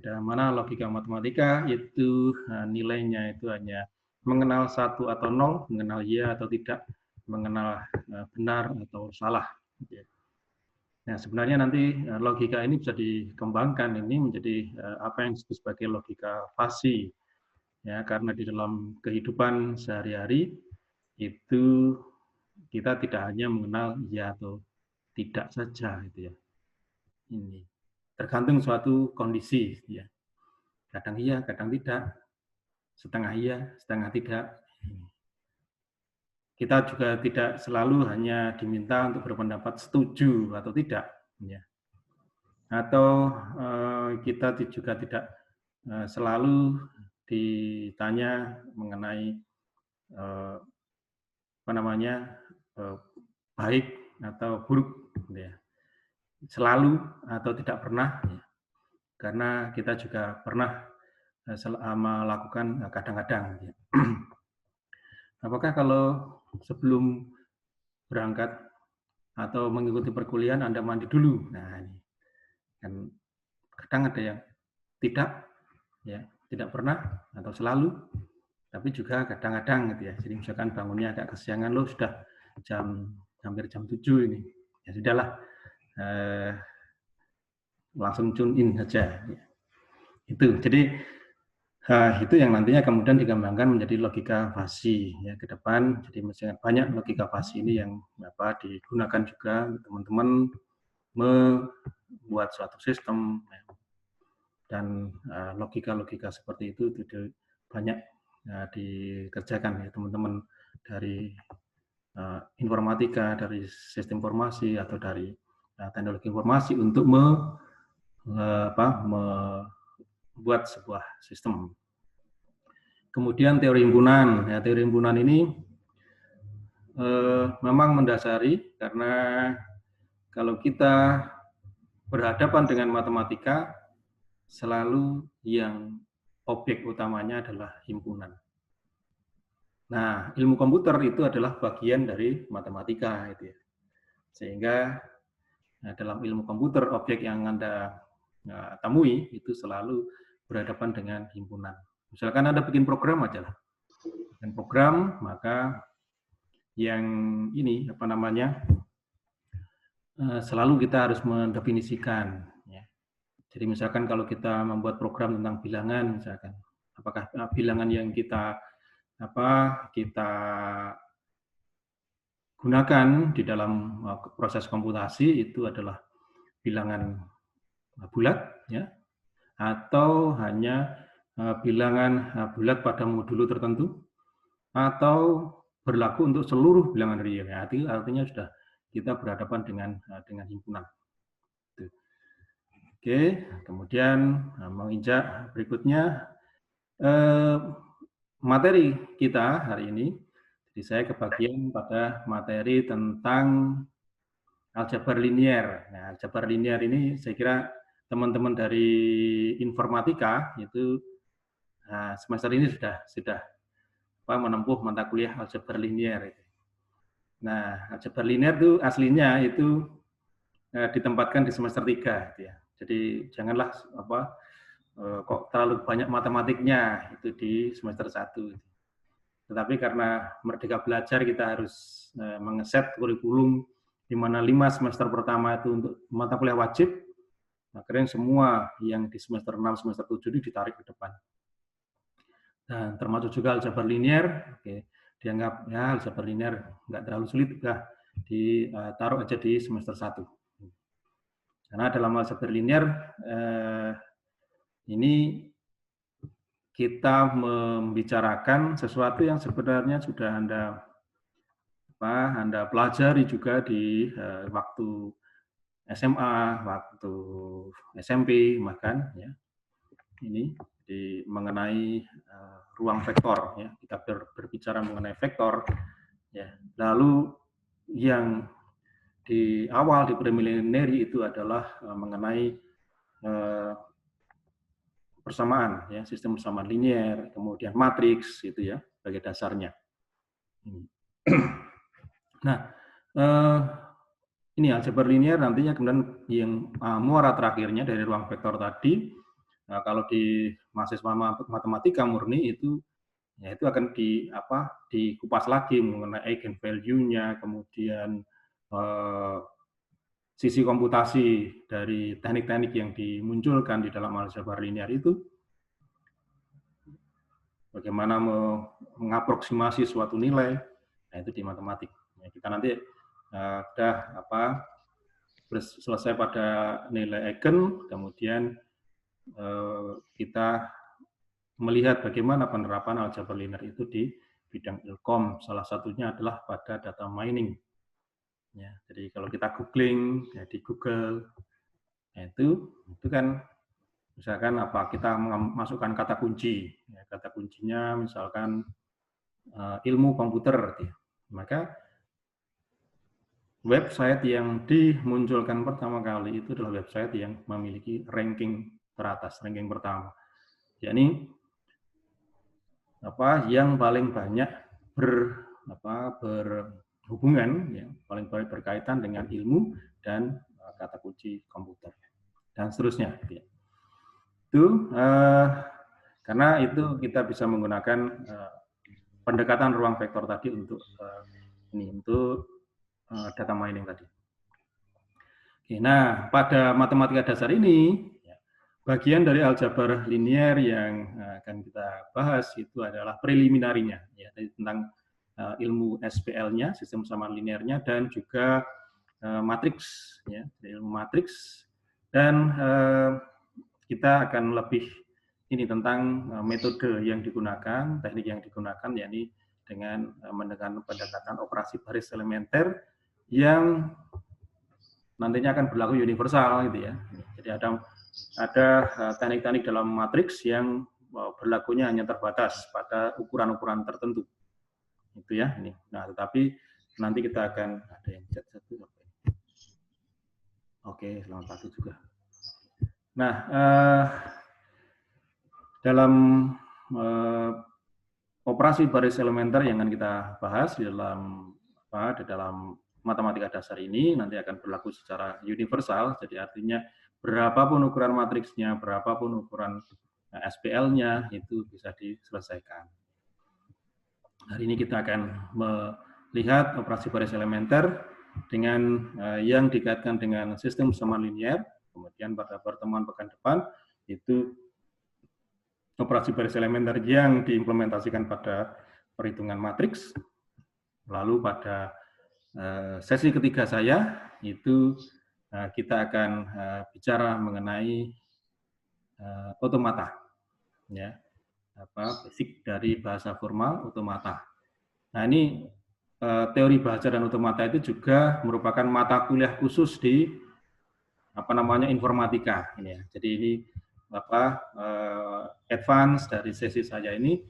berbeda. Mana logika matematika itu nilainya itu hanya mengenal 1 atau 0, mengenal ya atau tidak, mengenal benar atau salah. Nah, sebenarnya nanti logika ini bisa dikembangkan ini menjadi apa yang disebut sebagai logika fasi. Ya, karena di dalam kehidupan sehari-hari itu kita tidak hanya mengenal ya atau tidak saja gitu ya. Ini tergantung suatu kondisi ya. Kadang iya, kadang tidak. Setengah iya, setengah tidak. Kita juga tidak selalu hanya diminta untuk berpendapat setuju atau tidak ya. Atau kita juga tidak selalu ditanya mengenai apa namanya baik atau buruk, gitu ya. Selalu atau tidak pernah, ya. Karena kita juga pernah melakukan kadang-kadang. Ya. Apakah kalau sebelum berangkat atau mengikuti perkuliahan Anda mandi dulu? Nah, ini kan kadang ada yang tidak, ya, tidak pernah atau selalu. Tapi juga kadang-kadang gitu ya. Jadi misalkan bangunnya agak kesiangan, lo sudah hampir jam 7 ini. Ya sudahlah, langsung tune in saja. Itu. Jadi itu yang nantinya kemudian dikembangkan menjadi logika fasi ya ke depan. Jadi misalnya banyak logika fasi ini yang digunakan juga teman-teman membuat suatu sistem ya. Dan logika-logika seperti itu banyak dikerjakan ya teman-teman dari informatika, dari sistem informasi atau dari teknologi informasi untuk membuat sebuah sistem. Kemudian teori himpunan. Ya, teori himpunan ini memang mendasari karena kalau kita berhadapan dengan matematika selalu yang objek utamanya adalah himpunan. Nah, ilmu komputer itu adalah bagian dari matematika itu ya. Sehingga dalam ilmu komputer objek yang Anda temui itu selalu berhadapan dengan himpunan. Misalkan Anda bikin program aja lah. Bikin program, maka yang ini selalu kita harus mendefinisikan ya. Jadi misalkan kalau kita membuat program tentang bilangan misalkan, apakah bilangan yang kita gunakan di dalam proses komputasi itu adalah bilangan bulat ya, atau hanya bilangan bulat pada modulo tertentu, atau berlaku untuk seluruh bilangan real. Ya, artinya sudah kita berhadapan dengan himpunan. Oke, kemudian menginjak berikutnya materi kita hari ini. Jadi saya kebagian pada materi tentang aljabar linier. Nah, aljabar linier ini saya kira teman-teman dari informatika itu semester ini sudah menempuh mata kuliah aljabar linier. Nah, aljabar linier itu aslinya itu ditempatkan di semester 3 gitu ya. Jadi janganlah kok terlalu banyak matematiknya itu di semester 1. Tetapi karena Merdeka Belajar kita harus mengeset kurikulum di mana 5 semester pertama itu untuk mata kuliah wajib, akhirnya semua yang di semester 6, semester 7 ini ditarik ke depan. Dan termasuk juga aljabar linier, dianggap ya aljabar linier nggak terlalu sulit, ditaruh aja di semester 1. Karena dalam aljabar linier ini kita membicarakan sesuatu yang sebenarnya sudah Anda pelajari juga di waktu SMA, waktu SMP bahkan ya. Ini mengenai ruang vektor ya. Kita berbicara mengenai vektor ya. Lalu yang di awal di preliminary itu adalah mengenai persamaan ya, sistem persamaan linier, kemudian matriks itu ya sebagai dasarnya. Nah, ini aljabar linier nantinya kemudian yang muara terakhirnya dari ruang vektor tadi Nah, kalau di mahasiswa matematika murni itu ya itu akan dikupas lagi mengenai eigen value-nya, kemudian sisi komputasi dari teknik-teknik yang dimunculkan di dalam aljabar linear itu, bagaimana mengaproksimasi suatu nilai, nah itu di matematik. Ya, kita nanti sudah selesai pada nilai eigen, kemudian kita melihat bagaimana penerapan aljabar linear itu di bidang ilkom. Salah satunya adalah pada data mining. Ya, jadi kalau kita googling ya di Google, ya itu kan misalkan kita masukkan kata kunci, ya, kata kuncinya misalkan ilmu komputer, ya. Maka website yang dimunculkan pertama kali itu adalah website yang memiliki ranking teratas, ranking pertama. Yakni yang paling banyak berhubungan, ya, paling banyak berkaitan dengan ilmu dan kata kunci komputer dan seterusnya. Ya. Itu karena itu kita bisa menggunakan pendekatan ruang vektor tadi untuk data mining tadi. Oke, nah, pada matematika dasar ini, bagian dari aljabar linear yang akan kita bahas itu adalah preliminarinya, ya, tentang ilmu SPL-nya, sistem samaan linearnya, dan juga matriks, ya, ilmu matriks, dan kita akan lebih tentang metode yang digunakan, teknik yang digunakan, yakni dengan menggunakan pendekatan operasi baris elementer yang nantinya akan berlaku universal, gitu ya. Jadi ada teknik-teknik dalam matriks yang berlakunya hanya terbatas pada ukuran-ukuran tertentu, itu ya. Ini. Nah, tetapi nanti kita akan ada yang chat satu. Oke, selamat pagi juga. Nah, dalam operasi baris elementer yang akan kita bahas di dalam matematika dasar ini nanti akan berlaku secara universal, jadi artinya berapapun ukuran matriksnya, berapapun ukuran SPL-nya itu bisa diselesaikan. Hari ini kita akan melihat operasi baris elementer dengan yang dikaitkan dengan sistem samaan linear. Kemudian pada pertemuan pekan depan itu operasi baris elementer yang diimplementasikan pada perhitungan matriks. Lalu pada sesi ketiga saya itu kita akan bicara mengenai otomata, ya, basic dari bahasa formal otomata. Nah, ini teori bahasa dan otomata itu juga merupakan mata kuliah khusus di informatika. Ini ya. Jadi ini advance dari sesi saya ini,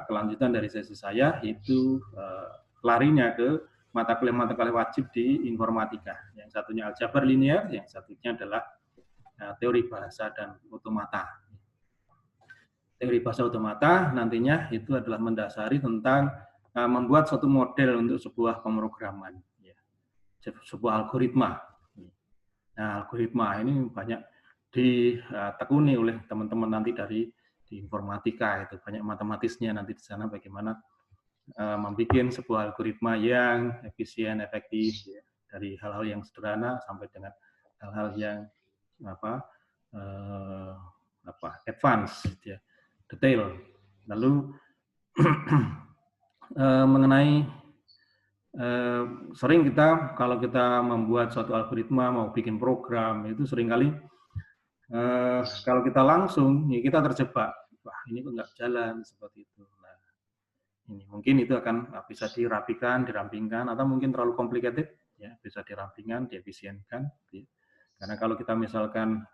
kelanjutan dari sesi saya itu larinya ke mata kuliah wajib di informatika. Yang satunya aljabar linear, yang satunya adalah teori bahasa dan otomata. Teori bahasa otomata nantinya itu adalah mendasari tentang membuat suatu model untuk sebuah pemrograman, ya. Sebuah algoritma. Nah, algoritma ini banyak ditekuni oleh teman-teman nanti di informatika, itu banyak matematisnya nanti di sana bagaimana membuat sebuah algoritma yang efisien, efektif, ya, dari hal-hal yang sederhana sampai dengan hal-hal yang advance, ya, detail. Lalu mengenai sering kita kalau kita membuat suatu algoritma, mau bikin program, itu seringkali kalau kita langsung ya kita terjebak, wah ini kok nggak jalan seperti itu. Nah, ini mungkin itu akan bisa dirampingkan, atau mungkin terlalu complicated, ya, bisa dirampingkan, diefisienkan. Ya. Karena kalau kita misalkan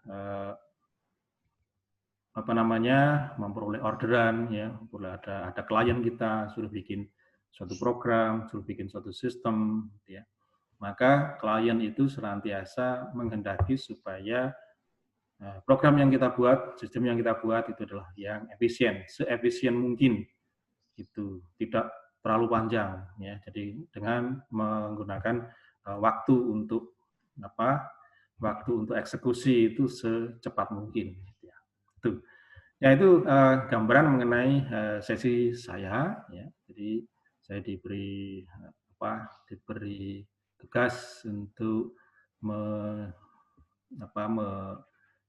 memperoleh orderan, ya, ada klien kita suruh bikin suatu program, suruh bikin suatu sistem, ya, maka klien itu senantiasa menghendaki supaya program yang kita buat, sistem yang kita buat itu adalah yang efisien, seefisien mungkin, itu tidak terlalu panjang, ya. Jadi dengan menggunakan waktu untuk eksekusi itu secepat mungkin. Ya. Tuh. Ya itu gambaran mengenai sesi saya. Ya. Jadi saya diberi diberi tugas untuk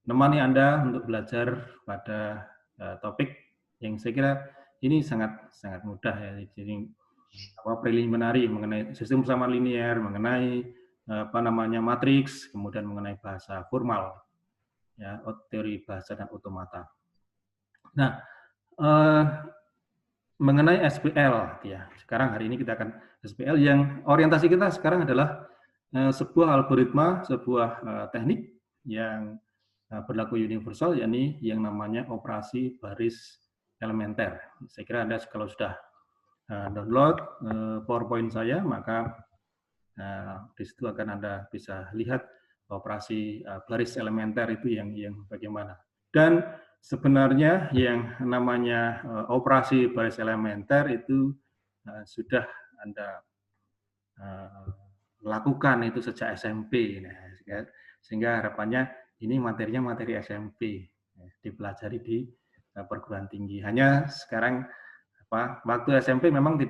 menemani Anda untuk belajar pada topik yang saya kira ini sangat mudah ya. Jadi preliminary mengenai sistem persamaan linier, mengenai matriks, kemudian mengenai bahasa formal, ya, teori bahasa dan otomata. Nah, mengenai SPL, ya, sekarang hari ini kita akan SPL yang orientasi kita sekarang adalah sebuah algoritma, sebuah teknik yang berlaku universal, yakni yang namanya operasi baris elementer. Saya kira Anda kalau sudah download PowerPoint saya, maka di situ akan Anda bisa lihat operasi baris elementer itu yang bagaimana. Dan sebenarnya yang namanya operasi baris elementer itu sudah Anda lakukan itu sejak SMP. Nah, sehingga harapannya ini materinya materi SMP, dipelajari di perguruan tinggi. Hanya sekarang waktu SMP memang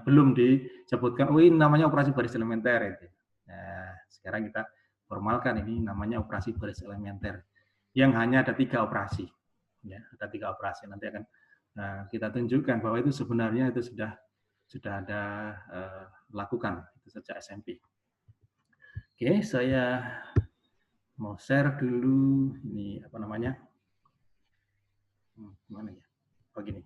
belum disebutkan, oh ini namanya operasi baris elementer. Nah, sekarang kita formalkan ini namanya operasi baris elementer yang hanya ada 3 operasi. Ya, ada 3 operasi. Nanti akan kita tunjukkan bahwa itu sebenarnya itu sudah ada lakukan itu sejak SMP. Oke, saya mau share dulu ini gimana ya? Begini.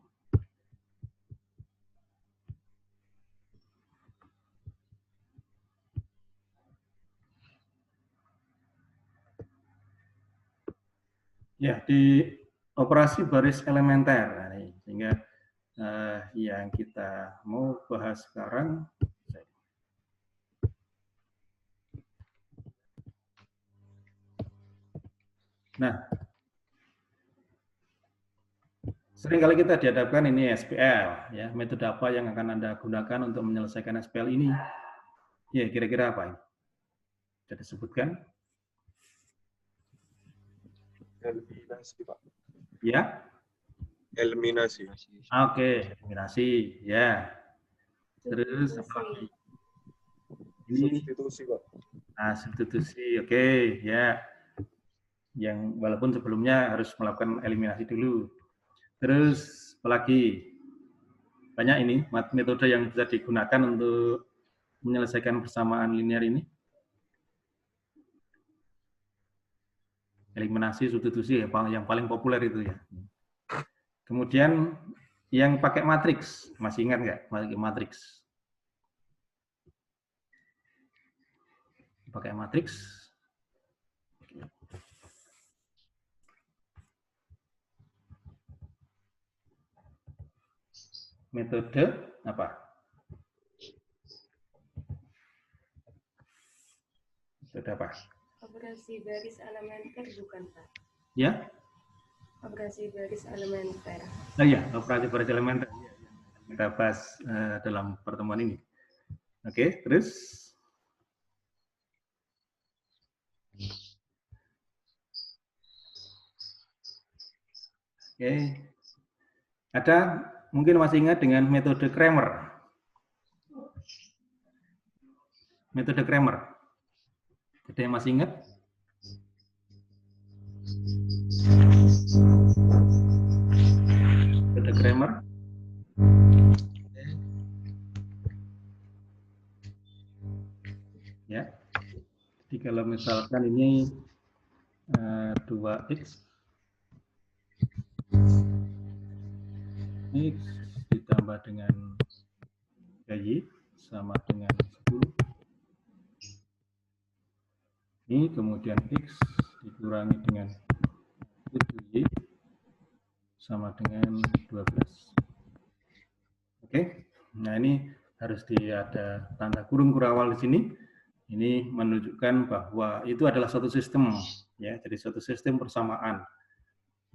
Ya, di operasi baris elementer. Nah, sehingga yang kita mau bahas sekarang. Nah, seringkali kita dihadapkan ini SPL, ya, metode apa yang akan Anda gunakan untuk menyelesaikan SPL ini? Ya, kira-kira apa ini? Sudah disebutkan? Eliminasi, Pak. Ya? Eliminasi. Oke, eliminasi, ya. Terus apa lagi? Ini substitusi, Pak. Substitusi, oke, ya. Yang walaupun sebelumnya harus melakukan eliminasi dulu. Terus apalagi? Banyak ini metode yang bisa digunakan untuk menyelesaikan persamaan linear ini. Eliminasi, substitusi, yang paling populer itu ya. Kemudian yang pakai matriks, masih ingat nggak? Pakai matriks. Pakai matriks. Metode apa? Metode apa? Operasi baris elementer bukan, Pak? Ya? Operasi baris elementer. Oh iya, operasi baris elementer. Kita bahas dalam pertemuan ini. Oke, terus? Oke. Ada mungkin masih ingat dengan metode Cramer. Metode Cramer. Ada yang masih ingat? Metode Cramer. Ya. Jadi kalau misalkan ini 2x X ditambah dengan Y sama dengan 10. Ini kemudian X dikurangi dengan 7Y sama dengan 12. Oke, nah ini harus ada tanda kurung kurawal di sini. Ini menunjukkan bahwa itu adalah suatu sistem, ya, jadi suatu sistem persamaan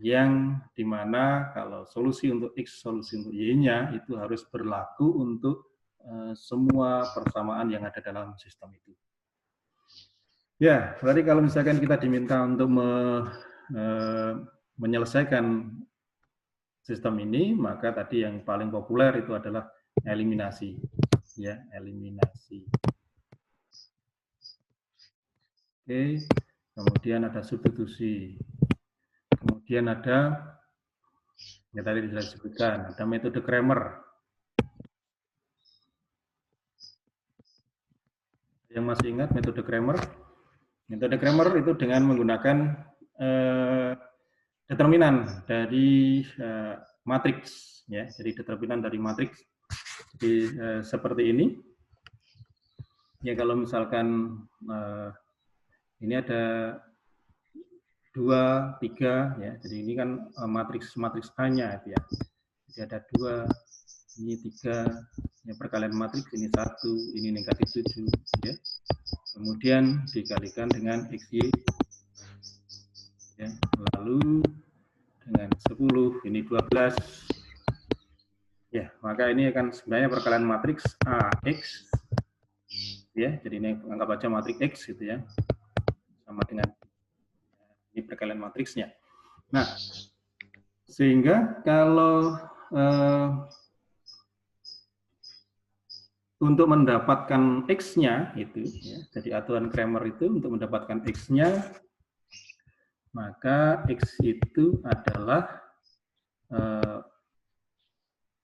yang dimana kalau solusi untuk X, solusi untuk Y-nya itu harus berlaku untuk semua persamaan yang ada dalam sistem itu. Ya, berarti kalau misalkan kita diminta untuk menyelesaikan sistem ini, maka tadi yang paling populer itu adalah eliminasi, ya, eliminasi. Oke, kemudian ada substitusi, kemudian ada yang tadi sudah disebutkan, ada metode Cramer. Yang masih ingat metode Cramer? Metode Cramer itu dengan menggunakan determinan dari matriks, ya. Jadi determinan dari matriks. Jadi seperti ini. Ya, kalau misalkan ini ada 2, 3, ya. Jadi ini kan matriks A-nya itu ya. Jadi ada 2, ini 3, ya, perkalian matriks ini 1, ini negatif 7, ya. Kemudian dikalikan dengan XY, ya. Lalu dengan 10, ini 12. Ya, maka ini akan sebenarnya perkalian matriks AX, ya. Jadi ini anggap aja matriks X gitu ya. Sama dengan ini perkalian matriksnya. Nah, sehingga kalau untuk mendapatkan X-nya itu, ya, jadi aturan Cramer itu untuk mendapatkan X-nya, maka X itu adalah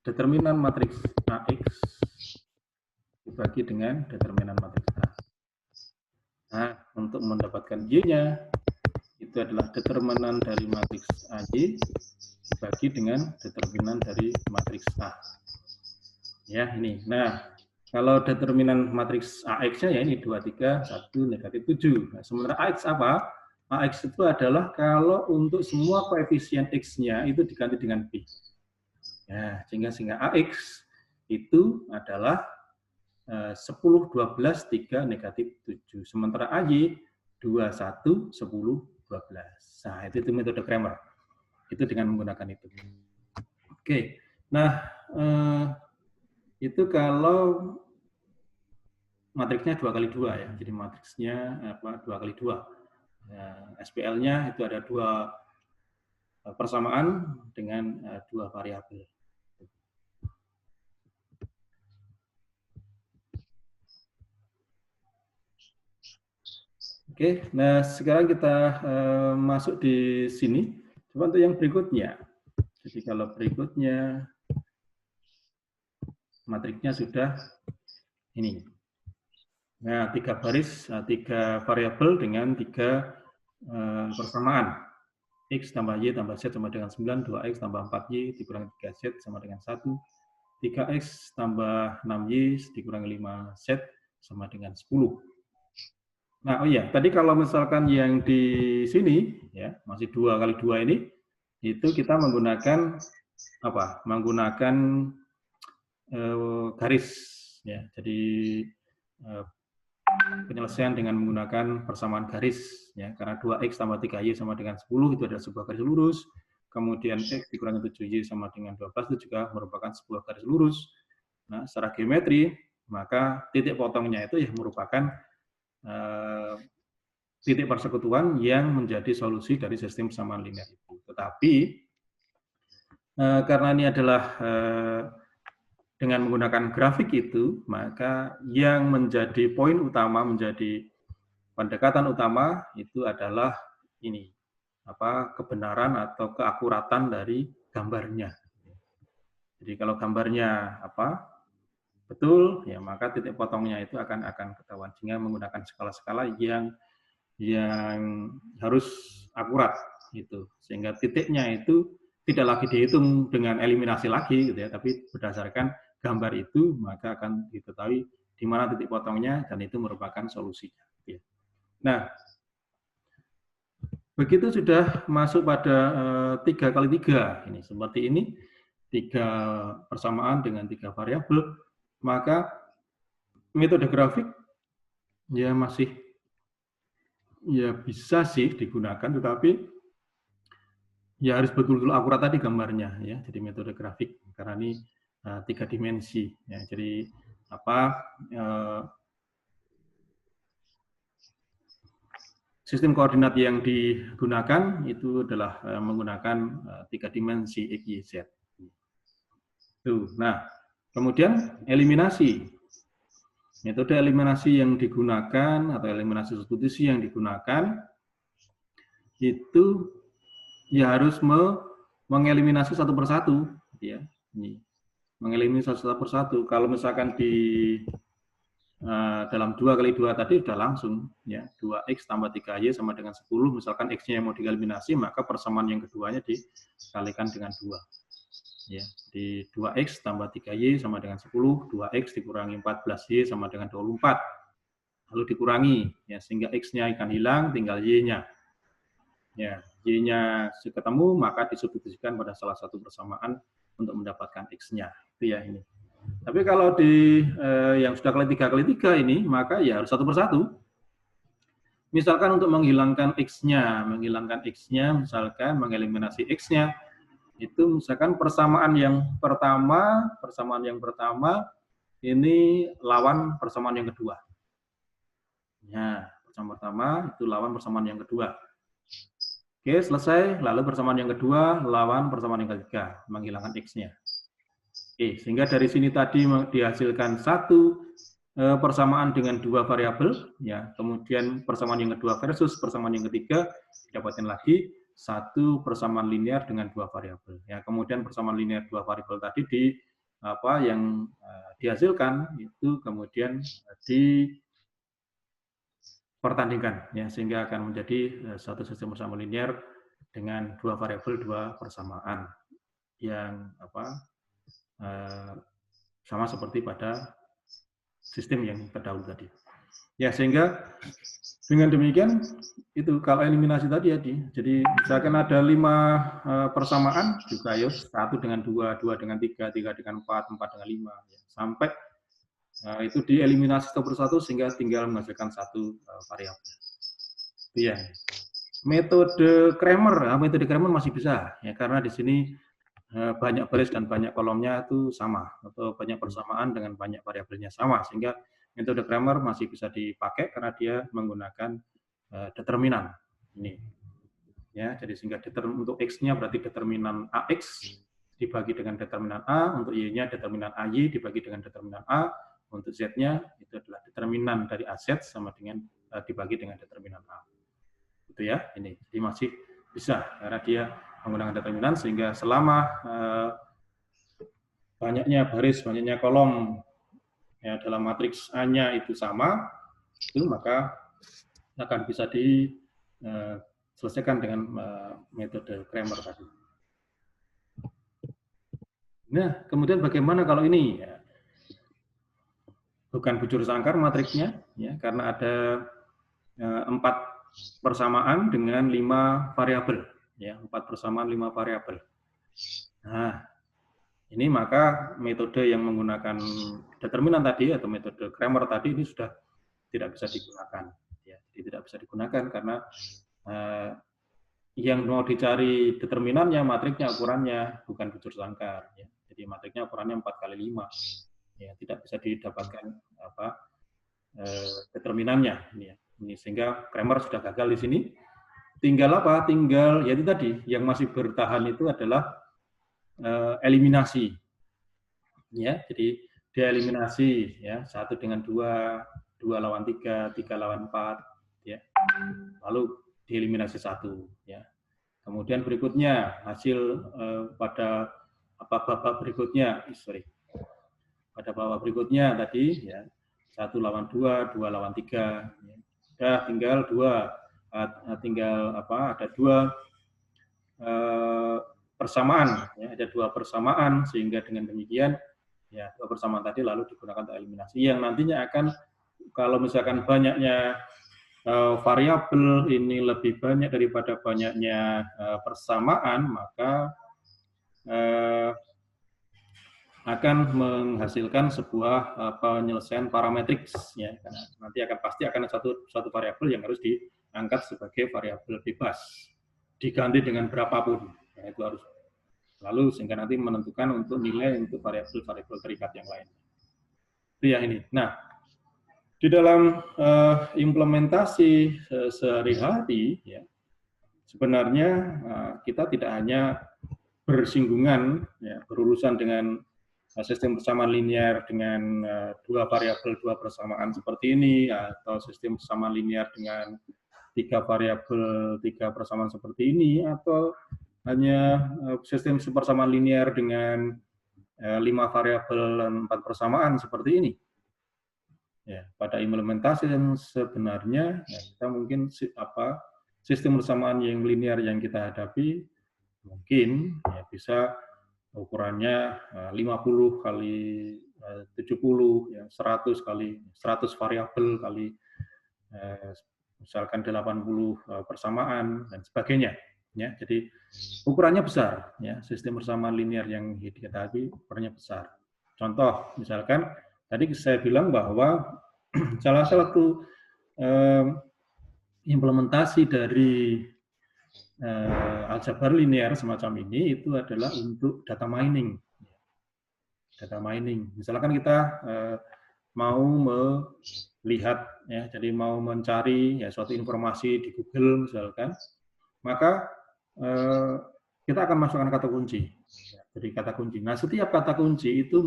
determinan matriks AX dibagi dengan determinan matriks A. Nah, untuk mendapatkan Y-nya, itu adalah determinan dari matriks AY dibagi dengan determinan dari matriks A. Ya, ini. Nah, kalau determinan matriks AX-nya ya ini 2, 3, 1, negatif 7. Nah, sementara AX apa? AX itu adalah kalau untuk semua koefisien X-nya itu diganti dengan B. Ya, sehingga AX itu adalah 10, 12, 3, negatif 7. Sementara AY 2, 1, 10, 12. Nah, itu metode Cramer. Itu dengan menggunakan itu. Oke. Nah, itu kalau matriksnya 2 kali 2 ya. Jadi matriksnya 2 kali 2. Ya, SPL-nya itu ada 2 persamaan dengan 2 variabel. Oke, nah sekarang kita masuk di sini. Coba untuk yang berikutnya. Jadi kalau berikutnya matriksnya sudah ini. Nah, 3 baris, 3 variabel dengan 3 persamaan. X tambah Y tambah Z sama dengan 9, 2X tambah 4Y dikurangi 3Z sama dengan 1, 3X tambah 6Y dikurangi 5Z sama dengan 10. Nah, oh iya, tadi kalau misalkan yang di sini, ya masih 2 kali 2 ini, itu kita menggunakan apa? Menggunakan garis, ya. Jadi penyelesaian dengan menggunakan persamaan garis, ya, karena 2X tambah 3Y sama dengan 10 itu adalah sebuah garis lurus, kemudian X dikurangi 7Y sama dengan 12 itu juga merupakan sebuah garis lurus. Nah, secara geometri, maka titik potongnya itu ya merupakan titik persekutuan yang menjadi solusi dari sistem persamaan linear itu. Tetapi, karena ini adalah dengan menggunakan grafik itu, maka yang menjadi poin utama, menjadi pendekatan utama itu adalah ini, kebenaran atau keakuratan dari gambarnya. Jadi kalau gambarnya betul, ya maka titik potongnya itu akan ketahuan, sehingga menggunakan skala-skala yang harus akurat gitu, sehingga titiknya itu tidak lagi dihitung dengan eliminasi lagi gitu ya, tapi berdasarkan gambar itu maka akan diketahui di mana titik potongnya dan itu merupakan solusinya. Ya. Nah, begitu sudah masuk pada 3 kali 3 ini seperti ini, 3 persamaan dengan 3 variabel, maka metode grafik ya masih ya bisa sih digunakan, tetapi ya harus betul-betul akurat tadi gambarnya ya. Jadi metode grafik karena ini 3 dimensi ya. Jadi sistem koordinat yang digunakan itu adalah menggunakan 3 dimensi X, Y, Z. Tuh. Nah, kemudian eliminasi. Metode eliminasi yang digunakan atau eliminasi substitusi yang digunakan itu ya harus mengeliminasi satu persatu, ya. Ini mengeliminasi satu persatu. Kalau misalkan di dalam 2 kali 2 tadi sudah langsung, ya, 2x tambah 3y sama dengan 10. Misalkan x-nya yang mau dieliminasi, maka persamaan yang keduanya dikalikan dengan 2. Ya, di 2x tambah 3y sama dengan 10, 2x dikurangi 14y sama dengan 24. Lalu dikurangi, ya, sehingga x-nya akan hilang, tinggal y-nya. Ya, y-nya ketemu, maka disubstitusikan pada salah satu persamaan untuk mendapatkan x-nya. Itu ya ini. Tapi kalau di yang sudah kali 3 kali 3 ini, maka ya harus satu persatu. Misalkan untuk menghilangkan x-nya, misalkan mengeliminasi x-nya, itu misalkan persamaan yang pertama ini lawan persamaan yang kedua. Ya, persamaan pertama itu lawan persamaan yang kedua. Oke, selesai. Lalu persamaan yang kedua lawan persamaan yang ketiga, menghilangkan x-nya. Oke, sehingga dari sini tadi dihasilkan satu persamaan dengan 2 variabel, ya. Kemudian persamaan yang kedua versus persamaan yang ketiga didapatkan lagi satu persamaan linear dengan 2 variabel. Ya, kemudian persamaan linear 2 variabel tadi yang dihasilkan itu kemudian dipertandingkan, ya, sehingga akan menjadi satu sistem persamaan linear dengan 2 variabel 2 persamaan yang sama seperti pada sistem yang terdahulu tadi. Ya, sehingga dengan demikian itu kalau eliminasi tadi ya, jadi misalkan ada 5 persamaan juga ya 1 dengan 2, 2 dengan 3, 3 dengan 4, 4 dengan 5, ya, sampai itu dieliminasi satu persatu sehingga tinggal menghasilkan satu variabel. Ya. Metode Cramer masih bisa ya, karena di sini banyak baris dan banyak kolomnya itu sama, atau banyak persamaan dengan banyak variabelnya sama, sehingga metode Cramer masih bisa dipakai karena dia menggunakan determinan ini. Ya, jadi sehingga untuk x-nya berarti determinan ax dibagi dengan determinan a, untuk y-nya determinan ay dibagi dengan determinan a, untuk z-nya itu adalah determinan dari az sama dengan dibagi dengan determinan a. Itu ya, ini. Jadi masih bisa karena dia menggunakan determinan, sehingga selama banyaknya baris, banyaknya kolom ya dalam matriks A-nya itu sama, itu maka akan bisa diselesaikan dengan metode Cramer tadi. Nah, kemudian bagaimana kalau ini? Ya, bukan bujur sangkar matriksnya, ya, karena ada 4 persamaan dengan 5 variabel, ya, 4 persamaan 5 variabel. Nah, ini maka metode yang menggunakan determinan tadi atau metode Cramer tadi ini sudah tidak bisa digunakan, ya, tidak bisa digunakan karena yang mau dicari determinannya, matriksnya, ukurannya bukan bujur sangkar, ya. Jadi matriksnya ukurannya 4x5, ya, tidak bisa didapatkan determinannya ini, ya. Ini sehingga Cramer sudah gagal di sini. Tinggal apa? Tinggal yaitu tadi yang masih bertahan itu adalah eliminasi, ya. Jadi dia eliminasi, ya, 1 dengan 2, 2 lawan 3, 3 lawan 4, ya. Lalu dieliminasi 1, ya. Kemudian berikutnya hasil pada babak berikutnya, pada babak berikutnya tadi, ya, 1 lawan 2, 2 lawan 3, ya. Sudah tinggal 2, ada 2 persamaan, ya, ada 2 persamaan, sehingga dengan demikian ya 2 persamaan tadi lalu digunakan untuk eliminasi yang nantinya akan, kalau misalkan banyaknya variabel ini lebih banyak daripada banyaknya persamaan, maka akan menghasilkan sebuah penyelesaian parametrik, ya, karena nanti pasti akan satu variabel yang harus diangkat sebagai variabel bebas, diganti dengan berapapun, ya, itu harus lalu sehingga nanti menentukan untuk nilai untuk variabel terikat yang lain. Itu ya ini. Nah, Di dalam implementasi sehari-hari, ya, sebenarnya kita tidak hanya bersinggungan, ya, berurusan dengan sistem persamaan linear dengan dua variabel dua persamaan seperti ini, atau sistem persamaan linear dengan tiga variabel tiga persamaan seperti ini, atau hanya sistem persamaan linear dengan 5 variabel dan 4 persamaan seperti ini. Ya, pada implementasi yang sebenarnya, ya, kita mungkin sistem persamaan yang linear yang kita hadapi mungkin ya, bisa ukurannya 50 kali 70, ya, 100 kali 100 variabel kali misalkan 80 persamaan dan sebagainya. Ya, jadi ukurannya besar. Ya, sistem persamaan linear yang kita hadapi ukurannya besar. Contoh, misalkan tadi saya bilang bahwa salah satu implementasi dari aljabar linear semacam ini itu adalah untuk data mining. Data mining. Misalkan kita mau melihat, ya, jadi mau mencari ya, suatu informasi di Google misalkan, maka kita akan masukkan kata kunci. Jadi kata kunci. Nah, setiap kata kunci itu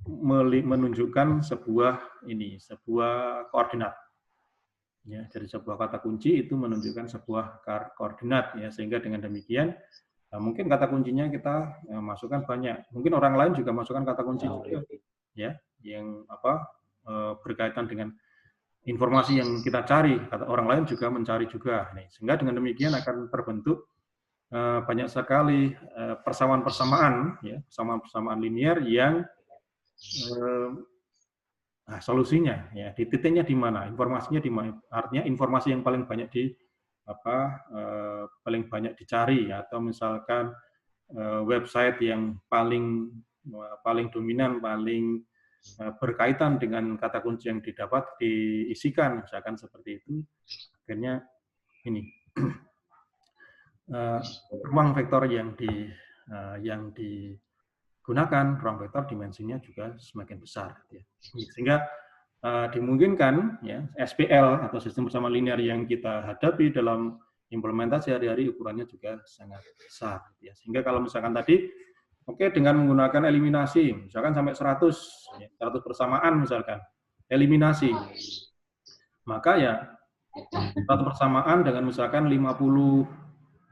menunjukkan sebuah koordinat. Ya, dari sebuah kata kunci itu menunjukkan sebuah koordinat, ya, sehingga dengan demikian mungkin kata kuncinya kita masukkan banyak. Mungkin orang lain juga masukkan kata kunci juga, ya, yang berkaitan dengan informasi yang kita cari. Orang lain juga mencari juga. Sehingga dengan demikian akan terbentuk banyak sekali persamaan-persamaan, ya, persamaan-persamaan linear yang solusinya, ya, di titiknya di mana, informasinya di mana. Artinya informasi yang paling banyak paling banyak dicari, atau misalkan website yang paling dominan, paling berkaitan dengan kata kunci yang didapat diisikan, misalkan seperti itu. Akhirnya ini ruang vektor yang digunakan, ruang vektor dimensinya juga semakin besar, ya. Sehingga dimungkinkan, ya, SPL atau sistem persamaan linear yang kita hadapi dalam implementasi hari-hari ukurannya juga sangat besar, ya. Sehingga kalau misalkan tadi dengan menggunakan eliminasi misalkan sampai 100 persamaan, misalkan eliminasi, maka ya 100 persamaan dengan misalkan 50,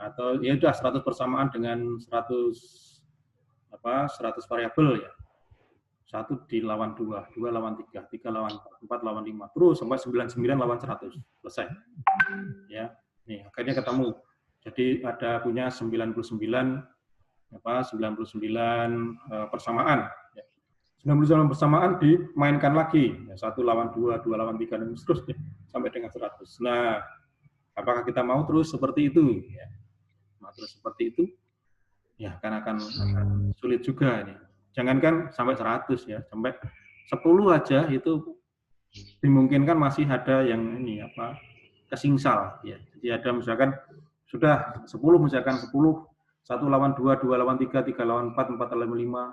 atau ya sudah 100 persamaan dengan 100 variabel, ya. 1 dilawan 2, 2 lawan 3, 3 lawan 4, 4 lawan 5, terus sampai 99 lawan 100, selesai. Ya, nih akhirnya ketemu. Jadi ada punya 99 persamaan. Ya. 99 persamaan dimainkan lagi, ya, 1 lawan 2, 2 lawan 3, dan seterusnya sampai dengan 100. Nah, apakah kita mau terus seperti itu? Ya. Mau terus seperti itu? Ya, kan akan sulit juga ini. Jangankan sampai 100, ya, sampai 10 aja itu dimungkinkan masih ada yang kesingsal, ya. Jadi ada misalkan sudah 10, misalkan 10, 1 lawan 2, 2 lawan 3, 3 lawan 4, 4 lawan 5,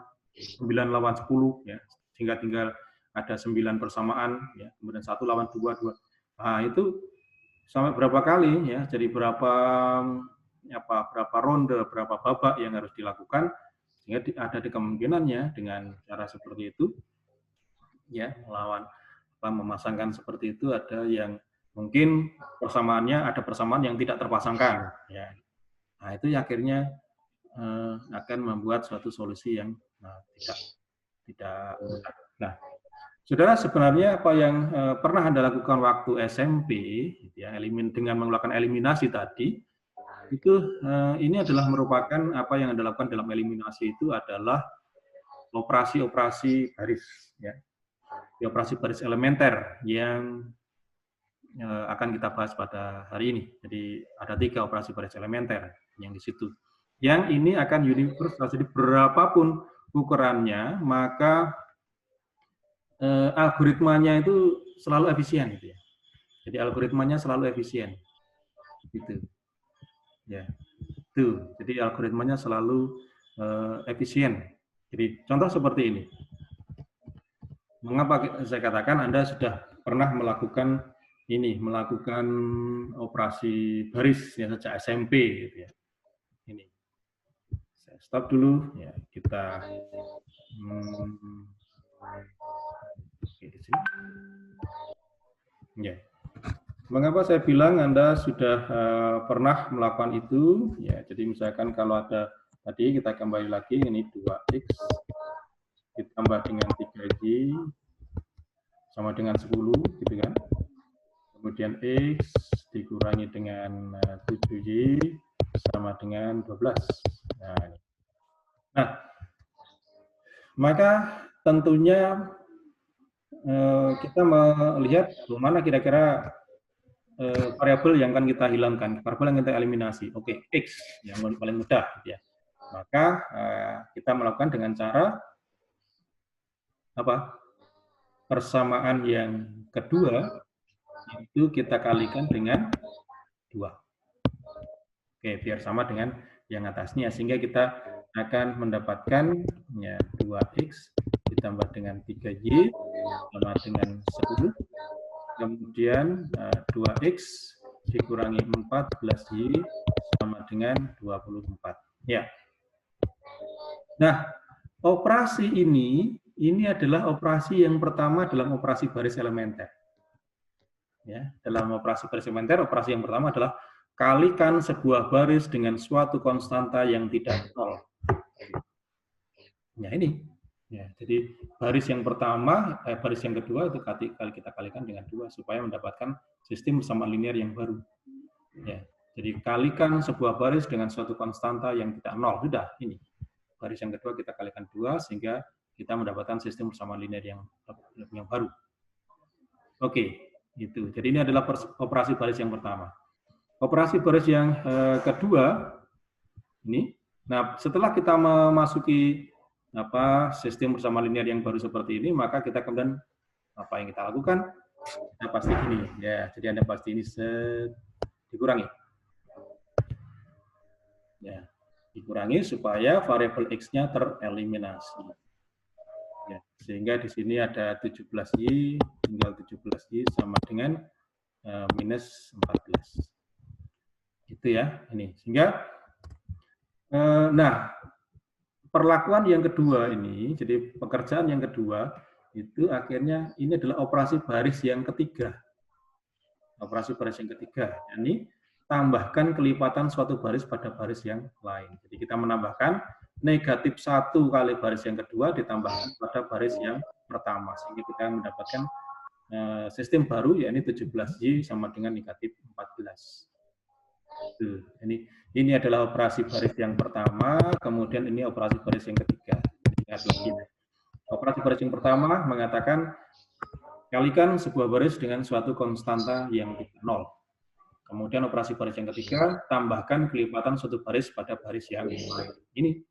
9 lawan 10, ya. Sehingga tinggal ada 9 persamaan, ya. Kemudian 1 lawan 2, 2. Nah, itu sampai berapa kali, ya. Jadi berapa ronde, berapa babak yang harus dilakukan, sehingga ada kemungkinannya dengan cara seperti itu, ya, memasangkan seperti itu, ada yang mungkin ada persamaan yang tidak terpasangkan, ya. Nah, itu akhirnya akan membuat suatu solusi yang tidak mudah. Nah, saudara, sebenarnya apa yang pernah Anda lakukan waktu SMP, ya, dengan melakukan eliminasi tadi, itu ini adalah merupakan apa yang Anda lakukan dalam eliminasi itu adalah operasi baris, ya. Operasi baris elementer yang akan kita bahas pada hari ini. Jadi ada 3 operasi baris elementer yang di situ. Yang ini akan universal, jadi berapapun ukurannya, maka algoritmanya itu selalu efisien, gitu, ya. Jadi algoritmanya selalu efisien, gitu. Ya, itu. Jadi algoritmanya selalu efisien. Jadi contoh seperti ini. Mengapa saya katakan Anda sudah pernah melakukan ini, melakukan operasi baris ya sejak SMP gitu ya. Ini. Saya stop dulu ya, kita oke, di sini. Ya. Mengapa saya bilang Anda sudah pernah melakukan itu? Ya, jadi misalkan kalau ada tadi kita kembali lagi ini 2x ditambah dengan 3y sama dengan 10 gitu kan. Kemudian x dikurangi dengan 7y sama dengan 12. Nah, maka tentunya kita melihat mana kira-kira variabel yang akan kita hilangkan, variabel yang kita eliminasi. Oke, x yang paling mudah, ya. Maka kita melakukan dengan cara apa? Persamaan yang kedua itu kita kalikan dengan 2. Oke, biar sama dengan yang atasnya, sehingga kita akan mendapatkan ya 2x ditambah dengan 3y sama dengan 10. Kemudian 2x dikurangi 14y sama dengan 24. Ya. Nah, operasi ini adalah operasi yang pertama dalam operasi baris elementer. Ya, dalam operasi baris elementer, operasi yang pertama adalah kalikan sebuah baris dengan suatu konstanta yang tidak nol. Ya ini. Ya, jadi baris yang pertama, baris yang kedua itu kita kalikan dengan 2 supaya mendapatkan sistem persamaan linear yang baru. Ya, jadi kalikan sebuah baris dengan suatu konstanta yang tidak nol. Sudah, ini. Baris yang kedua kita kalikan 2 sehingga kita mendapatkan sistem persamaan linear yang baru. Oke, itu. Jadi ini adalah operasi baris yang pertama. Operasi baris yang kedua ini. Nah, setelah kita memasuki sistem persamaan linear yang baru seperti ini, maka kita kemudian apa yang kita lakukan? Kita pasti ini ya. Jadi Anda pasti ini dikurangi. Ya, dikurangi supaya variabel x-nya tereliminasi. Ya, sehingga di sini ada 17y, tinggal 17y sama dengan minus 14. Gitu ya, ini. Sehingga nah, perlakuan yang kedua ini, jadi pekerjaan yang kedua, itu akhirnya ini adalah operasi baris yang ketiga. Operasi baris yang ketiga, ini tambahkan kelipatan suatu baris pada baris yang lain. Jadi kita menambahkan negatif 1 kali baris yang kedua ditambahkan pada baris yang pertama. Sehingga kita mendapatkan sistem baru, yaitu 17y sama dengan negatif 14. Ini adalah operasi baris yang pertama, kemudian ini operasi baris yang ketiga. Operasi baris yang pertama mengatakan kalikan sebuah baris dengan suatu konstanta yang tidak nol. Kemudian operasi baris yang ketiga, tambahkan kelipatan suatu baris pada baris yang lain. Ini.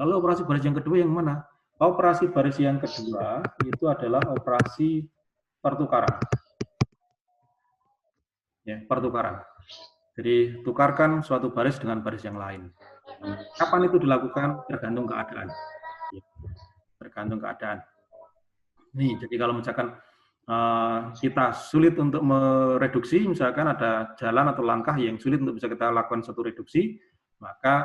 Lalu operasi baris yang kedua yang mana? Operasi baris yang kedua itu adalah operasi pertukaran. Ya, pertukaran. Jadi tukarkan suatu baris dengan baris yang lain. Kapan itu dilakukan? Tergantung keadaan. Tergantung keadaan. Nih, jadi kalau misalkan kita sulit untuk mereduksi, misalkan ada jalan atau langkah yang sulit untuk bisa kita lakukan satu reduksi, maka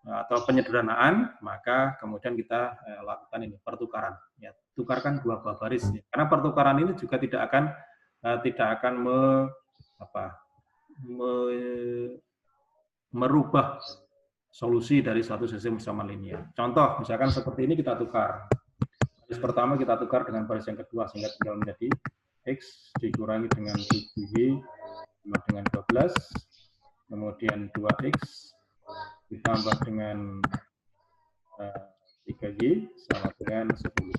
atau penyederhanaan, maka kemudian kita lakukan ini pertukaran. Ya, tukarkan dua buah baris. Ya. Karena pertukaran ini juga tidak akan merubah solusi dari satu sistem persamaan linear. Contoh, misalkan seperti ini kita tukar. Baris pertama kita tukar dengan baris yang kedua, sehingga tinggal menjadi x dikurangi dengan 7y sama dengan 12, kemudian 2x ditambah dengan 3y sama dengan 10.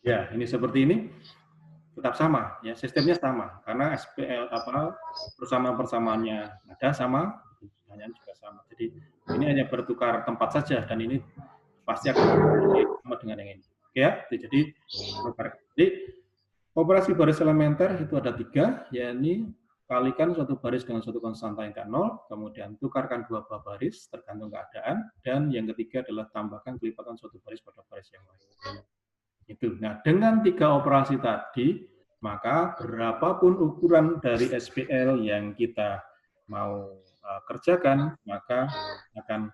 Ya, ini seperti ini. Tetap sama, ya sistemnya sama karena SPL persamaan-persamaannya ada sama, pertanyaannya juga sama. Jadi ini hanya bertukar tempat saja dan ini pasti akan sama dengan yang ini. Oke ya, jadi operasi baris elementer itu ada 3, yakni kalikan suatu baris dengan suatu konstanta yang tidak nol, kemudian tukarkan dua buah baris tergantung keadaan, dan yang ketiga adalah tambahkan kelipatan suatu baris pada baris yang lain. Itu. Nah, dengan 3 operasi tadi, maka berapapun ukuran dari SPL yang kita mau kerjakan, maka akan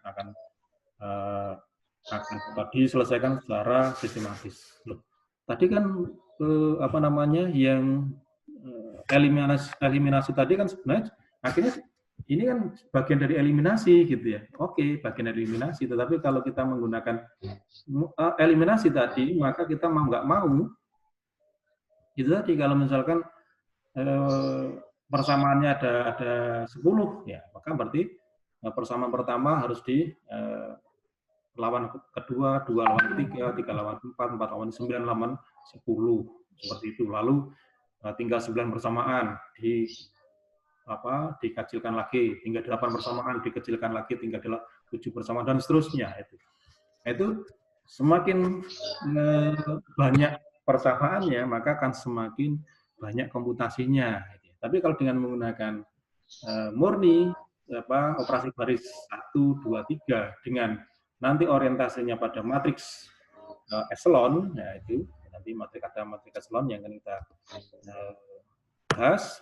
dapat diselesaikan secara sistematis. Loh, tadi kan apa namanya yang eliminasi tadi kan sebenarnya akhirnya ini kan bagian dari eliminasi gitu ya. Oke, bagian dari eliminasi. Tetapi kalau kita menggunakan eliminasi tadi, maka kita mau nggak mau itu tadi kalau misalkan persamaannya ada 10 ya, maka berarti persamaan pertama harus di lawan kedua, 2 lawan 3, 3 lawan 4, 4 lawan 9, lawan 10 seperti itu. Lalu tinggal 9 persamaan dikecilkan lagi, tinggal 8 persamaan dikecilkan lagi, tinggal 7 persamaan dan seterusnya itu semakin banyak persamaannya maka akan semakin banyak komputasinya. Tapi kalau dengan menggunakan murni operasi baris 1, 2, 3 dengan nanti orientasinya pada matriks echelon, ya itu nanti matriks echelon yang akan kita bahas,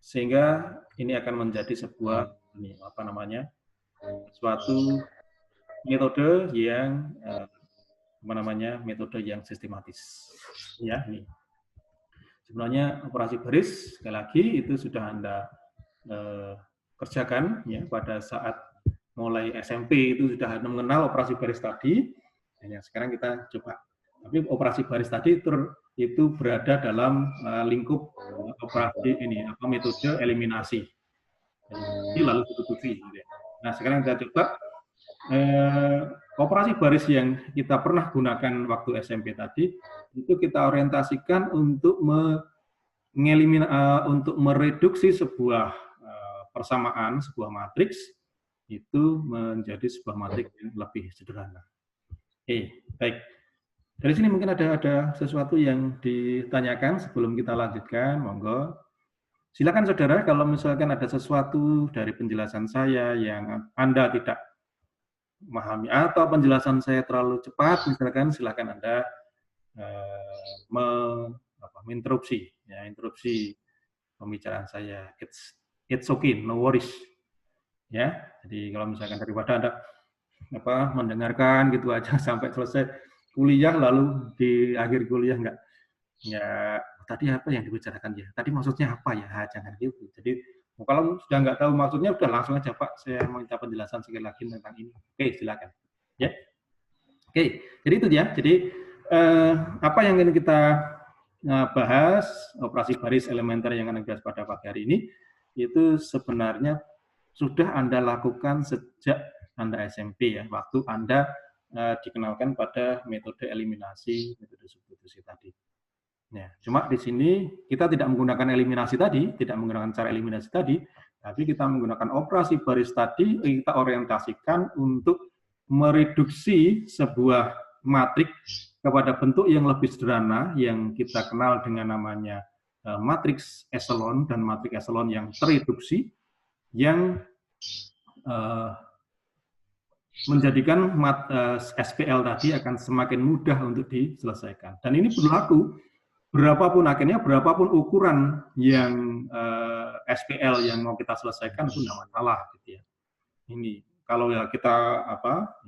sehingga ini akan menjadi sebuah suatu metode yang metode yang sistematis. Ya, ini. Sebenarnya operasi baris sekali lagi itu sudah Anda kerjakan ya pada saat mulai SMP itu sudah mengenal operasi baris tadi. Ya, sekarang kita coba. Tapi operasi baris tadi itu berada dalam lingkup operasi metode eliminasi. Lalu substitusi. Nah, sekarang kita coba operasi baris yang kita pernah gunakan waktu SMP tadi itu kita orientasikan untuk untuk mereduksi sebuah persamaan, sebuah matriks itu menjadi sebuah matriks yang lebih sederhana. Oke, baik. Dari sini mungkin ada sesuatu yang ditanyakan sebelum kita lanjutkan, monggo. Silakan saudara, kalau misalkan ada sesuatu dari penjelasan saya yang Anda tidak memahami atau penjelasan saya terlalu cepat, misalkan silakan Anda menginterupsi, ya, interupsi pembicaraan saya. It's okay, no worries. Ya, jadi kalau misalkan daripada Anda mendengarkan gitu aja sampai selesai kuliah lalu di akhir kuliah enggak tadi apa yang dibicarakan ya, tadi maksudnya apa ya, jangan gitu. Jadi kalau sudah nggak tahu maksudnya udah langsung aja Pak, saya mau minta penjelasan sekali lagi tentang ini. Oke, silakan ya. Oke, jadi itu ya. Jadi apa yang ingin kita bahas, operasi baris elementer yang akan dibahas pada pagi hari ini itu sebenarnya sudah Anda lakukan sejak Anda SMP ya, waktu Anda dikenalkan pada metode eliminasi, metode substitusi tadi. Ya, cuma di sini kita tidak menggunakan eliminasi tadi, tidak menggunakan cara eliminasi tadi, tapi kita menggunakan operasi baris tadi, kita orientasikan untuk mereduksi sebuah matriks kepada bentuk yang lebih sederhana yang kita kenal dengan namanya matriks echelon dan matriks echelon yang tereduksi yang menjadikan SPL tadi akan semakin mudah untuk diselesaikan. Dan ini berlaku berapapun akhirnya, berapapun ukuran yang SPL yang mau kita selesaikan itu tidak masalah gitu ya. Ini kalau ya kita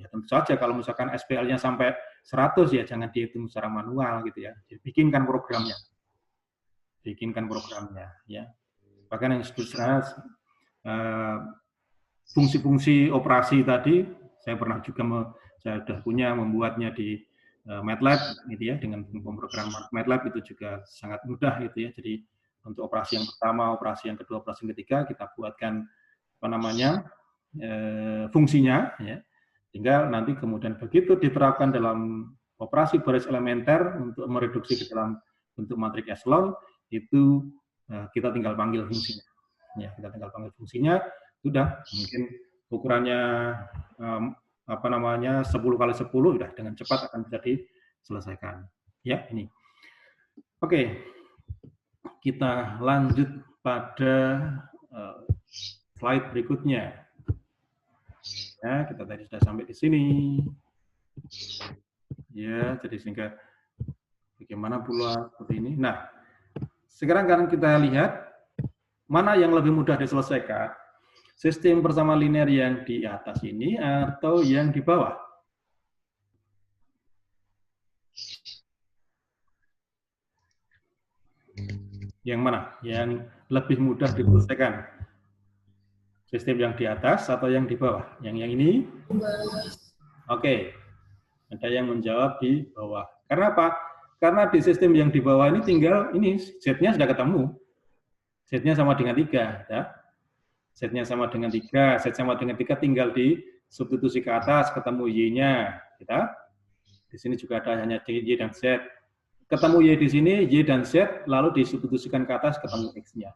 ya tentu saja kalau misalkan SPL-nya sampai 100 ya jangan dihitung secara manual gitu ya. Jadi, bikinkan programnya ya. Bahkan yang sebetulnya fungsi-fungsi operasi tadi saya pernah juga saya sudah punya membuatnya di MATLAB gitu ya, dengan pemrograman MATLAB itu juga sangat mudah gitu ya. Jadi untuk operasi yang pertama, operasi yang kedua, operasi yang ketiga kita buatkan fungsinya ya. Tinggal nanti kemudian begitu diterapkan dalam operasi baris elementer untuk mereduksi ke dalam bentuk matriks echelon itu kita tinggal panggil fungsinya. Ya, kita tinggal panggil fungsinya, sudah mungkin ukurannya 10 kali 10 sudah dengan cepat akan bisa diselesaikan. Ya, ini. Oke. Kita lanjut pada slide berikutnya. Ya, kita tadi sudah sampai di sini. Ya, jadi sehingga bagaimana pula seperti ini. Nah, sekarang kan kita lihat mana yang lebih mudah diselesaikan, sistem persamaan linear yang di atas ini atau yang di bawah. Yang mana? Yang lebih mudah diselesaikan? Sistem yang di atas atau yang di bawah? Yang ini? Oke. Ada yang menjawab di bawah. Karena apa? Karena di sistem yang di bawah ini tinggal ini Z-nya sudah ketemu. Z-nya sama dengan 3, ya. Z-nya sama dengan 3, Z sama dengan 3 tinggal di substitusi ke atas ketemu Y-nya. Kita di sini juga ada hanya Y dan Z. Ketemu Y di sini, Y dan Z, lalu disubstitusikan ke atas ketemu X-nya.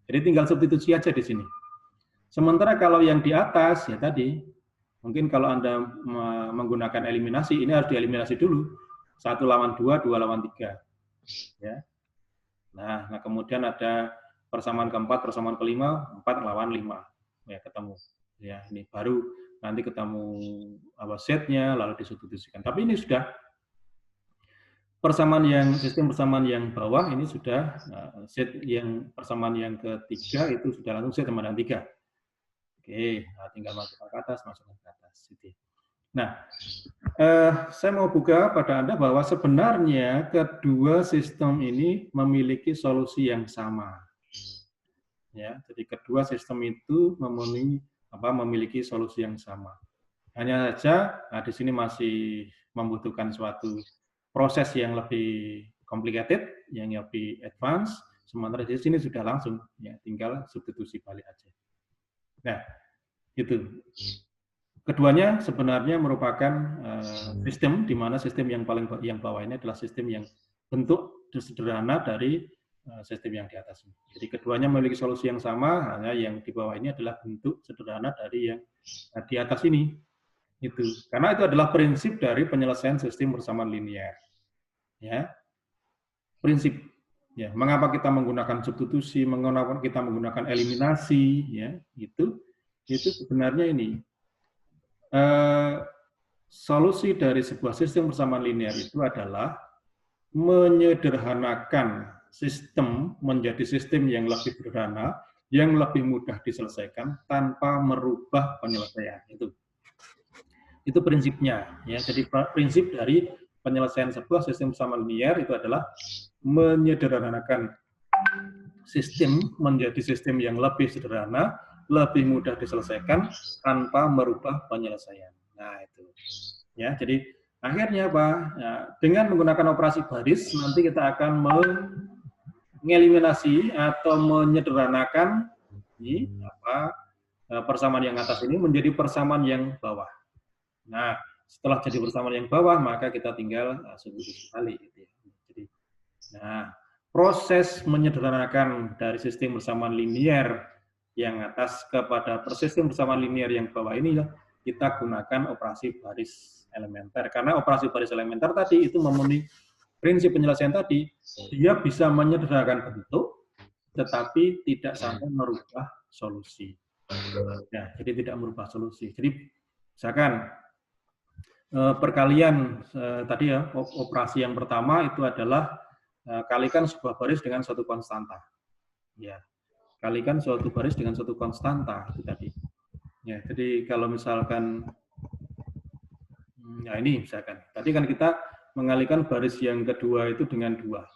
Jadi tinggal substitusi aja di sini. Sementara kalau yang di atas, ya tadi, mungkin kalau Anda menggunakan eliminasi, ini harus dieliminasi dulu. 1 lawan 2, 2 lawan 3. Ya. Nah, kemudian ada persamaan keempat, persamaan kelima, 4 lawan 5. Ya, ketemu. Ya, ini baru nanti ketemu Z-nya, lalu disubstitusikan. Tapi ini sudah persamaan yang sistem persamaan yang bawah ini sudah Z yang persamaan yang ketiga itu sudah langsung Z sama dengan 3. Oke, nah tinggal masukkan ke atas, masukkan ke atas. Nah, saya mau buka pada Anda bahwa sebenarnya kedua sistem ini memiliki solusi yang sama. Ya, jadi kedua sistem itu memiliki solusi yang sama. Hanya saja, nah di sini masih membutuhkan suatu proses yang lebih complicated, yang lebih advance, sementara di sini sudah langsung, ya tinggal substitusi balik aja. Nah, itu. Keduanya sebenarnya merupakan sistem, di mana sistem yang bawah ini adalah sistem yang bentuk sederhana dari sistem yang di atas ini. Jadi keduanya memiliki solusi yang sama, hanya yang di bawah ini adalah bentuk sederhana dari yang di atas ini. Itu karena itu adalah prinsip dari penyelesaian sistem persamaan linear. Ya, prinsip. Ya, mengapa kita menggunakan substitusi, mengapa kita menggunakan eliminasi, ya, itu sebenarnya ini solusi dari sebuah sistem persamaan linear itu adalah menyederhanakan sistem menjadi sistem yang lebih sederhana, yang lebih mudah diselesaikan tanpa merubah penyelesaian itu. Itu prinsipnya, ya. Jadi prinsip dari penyelesaian sebuah sistem persamaan linear itu adalah menyederhanakan sistem menjadi sistem yang lebih sederhana, lebih mudah diselesaikan tanpa merubah penyelesaian. Nah itu, ya. Jadi akhirnya apa? Ya, dengan menggunakan operasi baris nanti kita akan mengeliminasi atau menyederhanakan persamaan yang atas ini menjadi persamaan yang bawah. Nah, setelah jadi persamaan yang bawah, maka kita tinggal substitusi kali. Jadi, nah, proses menyederhanakan dari sistem persamaan linear yang atas kepada sistem persamaan linear yang bawah ini, kita gunakan operasi baris elementer. Karena operasi baris elementer tadi itu memenuhi prinsip penyelesaian tadi, dia bisa menyederhanakan bentuk, tetapi tidak sampai merubah solusi. Ya, jadi tidak merubah solusi. Jadi, misalkan perkalian tadi ya, operasi yang pertama itu adalah kalikan sebuah baris dengan suatu konstanta. Ya, kalikan suatu baris dengan suatu konstanta itu tadi. Ya, jadi kalau misalkan, ya ini misalkan, tadi kan kita mengalikan baris yang kedua itu dengan 2.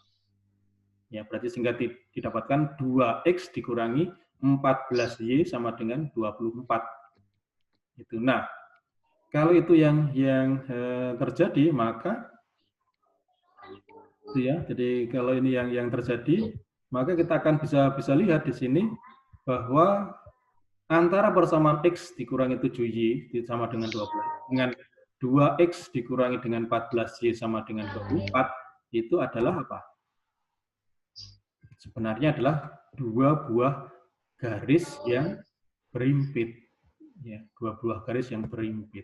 Ya, berarti sehingga didapatkan 2x dikurangi 14y sama dengan 24. Itu. Nah, kalau itu yang terjadi, maka itu ya. Jadi kalau ini yang terjadi, maka kita akan bisa lihat di sini bahwa antara persamaan x dikurangi 7y sama dengan 12 dengan 2x dikurangi dengan 14y sama dengan 24 itu adalah apa? Sebenarnya adalah 2 buah garis yang berimpit. Ya, 2 buah garis yang berimpit.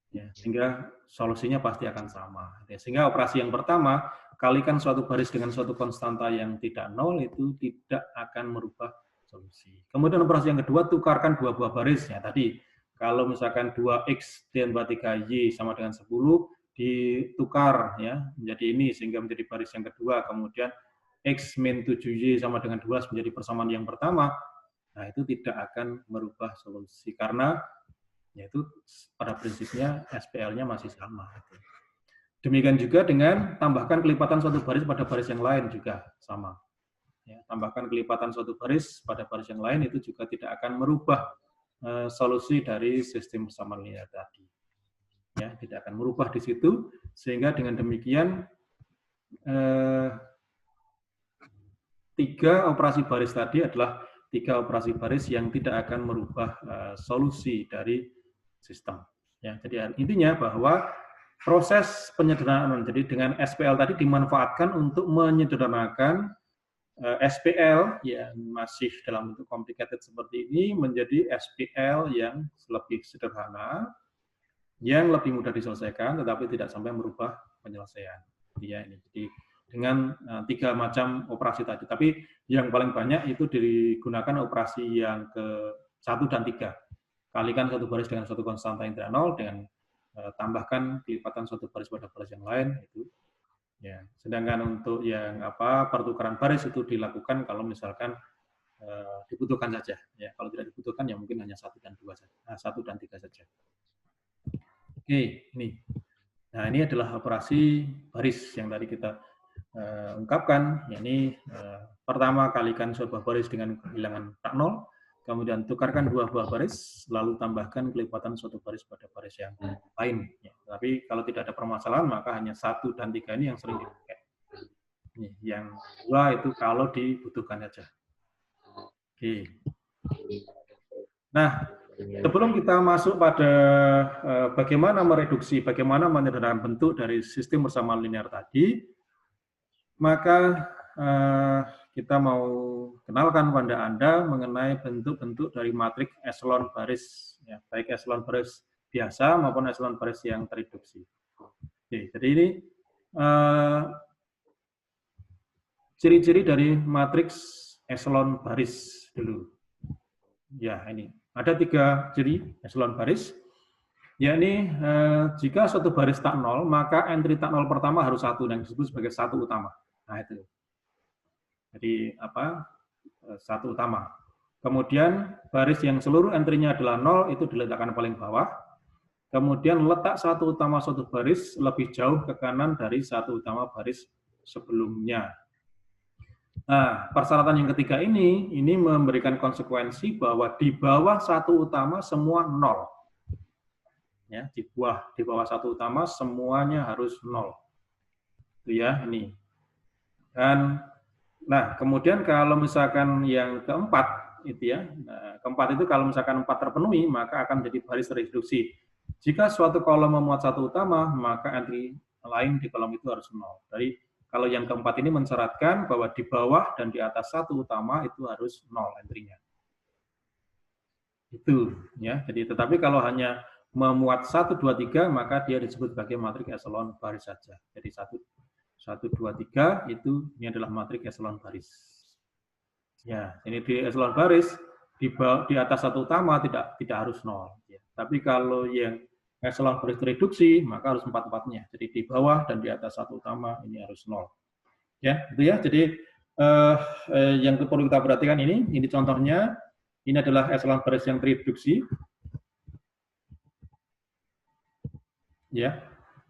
Ya, sehingga solusinya pasti akan sama. Ya, sehingga operasi yang pertama, kalikan suatu baris dengan suatu konstanta yang tidak nol itu tidak akan merubah solusi. Kemudian operasi yang kedua, tukarkan 2 buah baris. Ya, tadi kalau misalkan 2x ditambah 3y sama dengan 10, ditukar ya menjadi ini sehingga menjadi baris yang kedua, kemudian X min 7Y sama dengan 12 menjadi persamaan yang pertama, nah itu tidak akan merubah solusi karena yaitu pada prinsipnya SPL-nya masih sama. Demikian juga dengan tambahkan kelipatan suatu baris pada baris yang lain juga sama. Ya, tambahkan kelipatan suatu baris pada baris yang lain itu juga tidak akan merubah solusi dari sistem persamaan linear tadi. Ya, tidak akan merubah di situ, sehingga dengan demikian tiga operasi baris tadi adalah tiga operasi baris yang tidak akan merubah solusi dari sistem. Ya, jadi intinya bahwa proses penyederhanaan, jadi dengan SPL tadi dimanfaatkan untuk menyederhanakan SPL yang masih dalam bentuk complicated seperti ini menjadi SPL yang lebih sederhana, yang lebih mudah diselesaikan, tetapi tidak sampai merubah penyelesaian. Ya, ini jadi dengan tiga macam operasi tadi. Tapi yang paling banyak itu digunakan operasi yang ke-1 dan 3. Kalikan satu baris dengan suatu konstanta yang tidak nol, dengan tambahkan kelipatan suatu baris pada baris yang lain itu. Ya, sedangkan untuk yang pertukaran baris itu dilakukan kalau misalkan dibutuhkan saja. Ya, kalau tidak dibutuhkan ya mungkin hanya 1 dan 2 saja, 1 dan 3 saja. Oke, ini. Nah, ini adalah operasi baris yang tadi kita ungkapkan. Yakni pertama kalikan sebuah baris dengan kehilangan tak nol, kemudian tukarkan dua buah baris, lalu tambahkan kelipatan suatu baris pada baris yang lain. Ya, tapi kalau tidak ada permasalahan, maka hanya 1 dan 3 ini yang sering dipakai. Yang 2 itu kalau dibutuhkan saja. Oke. Nah, sebelum kita masuk pada bagaimana mereduksi, bagaimana menyederhanakan bentuk dari sistem persamaan linear tadi, maka kita mau kenalkan pada Anda mengenai bentuk-bentuk dari matriks eselon baris, ya, baik eselon baris biasa maupun eselon baris yang tereduksi. Oke, jadi ini ciri-ciri dari matriks eselon baris dulu. Ya, ini ada 3 ciri eselon baris, yakni jika suatu baris tak nol, maka entry tak nol pertama harus 1 yang disebut sebagai 1 utama. Nah, itu. Jadi 1 utama. Kemudian baris yang seluruh entry-nya adalah 0 itu diletakkan paling bawah. Kemudian letak 1 utama suatu baris lebih jauh ke kanan dari 1 utama baris sebelumnya. Nah, persyaratan yang ketiga ini memberikan konsekuensi bahwa di bawah 1 utama semua 0. Ya, di bawah 1 utama semuanya harus 0. Itu ya, ini. Dan nah, kemudian kalau misalkan yang keempat itu ya, keempat itu kalau misalkan 4 terpenuhi, maka akan menjadi baris reduksi. Jika suatu kolom memuat 1 utama, maka entry lain di kolom itu harus 0. Jadi kalau yang keempat ini mensyaratkan bahwa di bawah dan di atas 1 utama itu harus 0 entry-nya. Itu ya. Jadi tetapi kalau hanya memuat 1, 2, 3, maka dia disebut sebagai matriks eselon baris saja. Jadi 1, 2, 3 itu ini adalah matriks eselon baris. Ya, ini di eselon baris di atas 1 utama tidak harus 0. Ya. Tapi kalau yang eselon baris reduksi maka harus 4-4-nya. Jadi di bawah dan di atas 1 utama ini harus 0. Ya, itu ya. Jadi yang perlu kita perhatikan ini contohnya. Ini adalah eselon baris yang reduksi. Ya.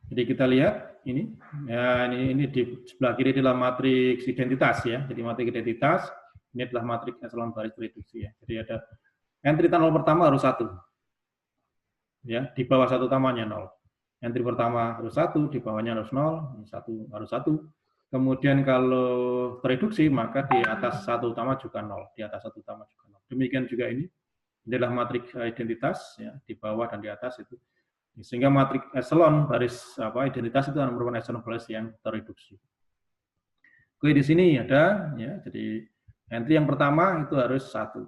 Jadi kita lihat ini, ya ini di sebelah kiri adalah matriks identitas ya. Jadi matriks identitas ini adalah matriks eselon baris reduksi ya. Jadi ada entry tak nol pertama harus 1. Ya, di bawah 1 utamanya 0. Entry pertama harus 1, di bawahnya harus 0, 1 harus 1. Kemudian kalau tereduksi maka di atas 1 utama juga 0, di atas 1 utama juga 0. Demikian juga ini adalah matriks identitas ya, di bawah dan di atas itu. Sehingga matriks eselon baris identitas itu merupakan eselon baris yang tereduksi. Oke, di sini ada ya, jadi entry yang pertama itu harus 1.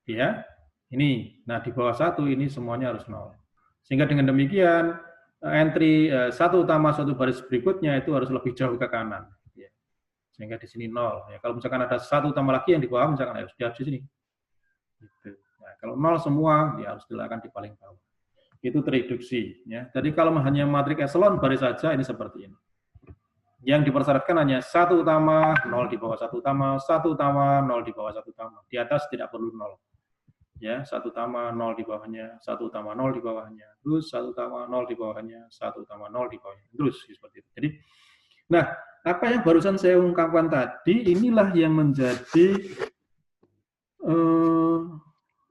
Ya. Ini. Nah, di bawah 1 ini semuanya harus 0. Sehingga dengan demikian entry 1 utama suatu baris berikutnya itu harus lebih jauh ke kanan ya. Sehingga di sini 0 ya. Kalau misalkan ada 1 utama lagi yang di bawah misalkan harus di sini. Gitu. Nah, kalau 0 semua ya harus diletakkan di paling bawah. itu tereduksi. Ya. Jadi kalau hanya matriks eselon baris saja ini seperti ini. Yang dipersyaratkan hanya 1 utama, 0 di bawah 1 utama, 1 utama, 0 di bawah 1 utama. Di atas tidak perlu 0. Ya, 1 utama, 0 di bawahnya, 1 utama, 0 di bawahnya, terus 1 utama, 0 di bawahnya, 1 utama, 0 di bawahnya. Terus seperti itu. Jadi, nah, apa yang barusan saya ungkapkan tadi, inilah yang menjadi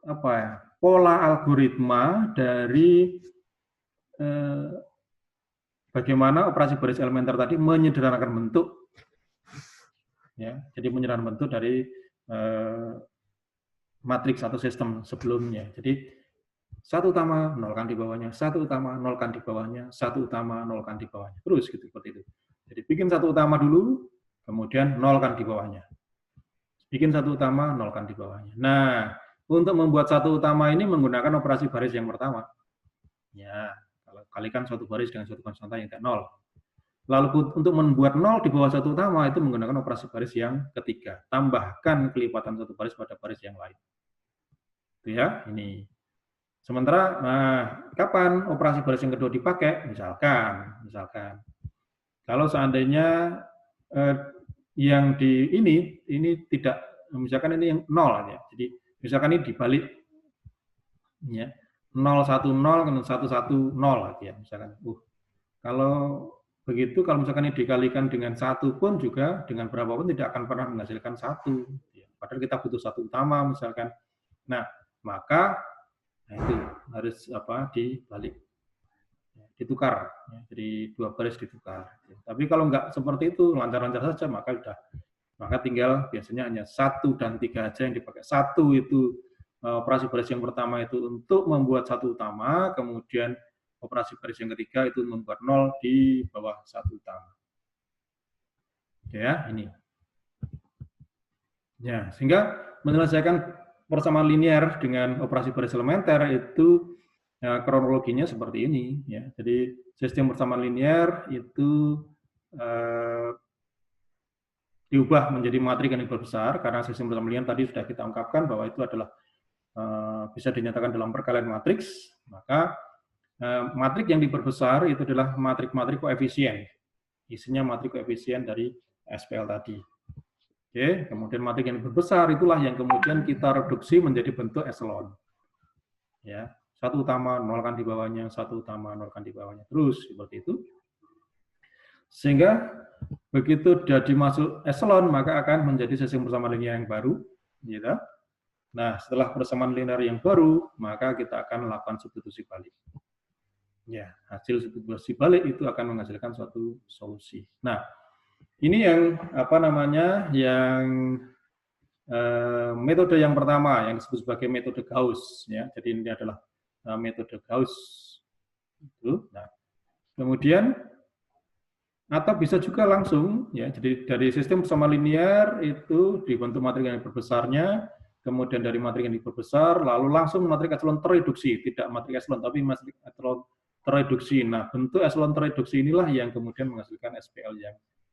apa ya, pola algoritma dari bagaimana operasi baris elementer tadi menyederhanakan bentuk, ya, jadi menyederhanakan bentuk dari matriks atau sistem sebelumnya. Jadi 1 utama nolkan di bawahnya, 1 utama nolkan di bawahnya, 1 utama nolkan di bawahnya, terus gitu seperti itu. Jadi bikin 1 utama dulu, kemudian nolkan di bawahnya. Bikin 1 utama, nolkan di bawahnya. Nah, untuk membuat 1 utama ini menggunakan operasi baris yang pertama. Ya, kalau kalikan suatu baris dengan suatu konstanta yang tidak 0. Lalu untuk membuat 0 di bawah 1 utama itu menggunakan operasi baris yang ketiga. Tambahkan kelipatan satu baris pada baris yang lain. Itu ya, ini. Sementara, nah, kapan operasi baris yang kedua dipakai? Misalkan, kalau seandainya yang di ini tidak, misalkan ini yang 0 ya. Jadi misalkan ini dibalik, ya 010 kemudian 110 ya misalkan. Kalau begitu, kalau misalkan ini dikalikan dengan 1 pun juga dengan berapapun tidak akan pernah menghasilkan 1. Ya. Padahal kita butuh 1 utama misalkan. Nah, maka itu harus dibalik, ditukar. Ya. Jadi 2 baris ditukar. Ya. Tapi kalau enggak seperti itu, lancar-lancar saja, maka tinggal biasanya hanya 1 dan 3 aja yang dipakai. 1 itu operasi baris yang pertama itu untuk membuat 1 utama, kemudian operasi baris yang ketiga itu membuat 0 di bawah 1 utama. Oke ya, ini. Ya, sehingga menyelesaikan persamaan linear dengan operasi baris elementer itu kronologinya seperti ini ya. Jadi sistem persamaan linear itu diubah menjadi matriks yang diperbesar karena sistem persamaan linear tadi sudah kita ungkapkan bahwa itu adalah bisa dinyatakan dalam perkalian matriks. Maka matriks yang diperbesar itu adalah matriks-matriks koefisien. Isinya matriks koefisien dari SPL tadi. Oke, kemudian matriks yang diperbesar itulah yang kemudian kita reduksi menjadi bentuk eselon. Ya, 1 utama nolkan di bawahnya, 1 utama nolkan di bawahnya, terus seperti itu. Sehingga begitu jadi masuk eselon maka akan menjadi sistem persamaan linear yang baru, gitu. Nah, setelah persamaan linear yang baru, maka kita akan lakukan substitusi balik. Ya, hasil substitusi balik itu akan menghasilkan suatu solusi. Nah, ini yang yang metode yang pertama yang disebut sebagai metode Gauss. Ya, jadi ini adalah metode Gauss. Itu. Nah, kemudian atau bisa juga langsung, ya. Jadi dari sistem persamaan linear itu dibentuk matriks yang diperbesarnya. Kemudian dari matriks yang diperbesar, lalu langsung matriks eselon tereduksi, tidak matriks eselon, tapi matriks eselon tereduksi. Nah, bentuk eselon tereduksi inilah yang kemudian menghasilkan SPL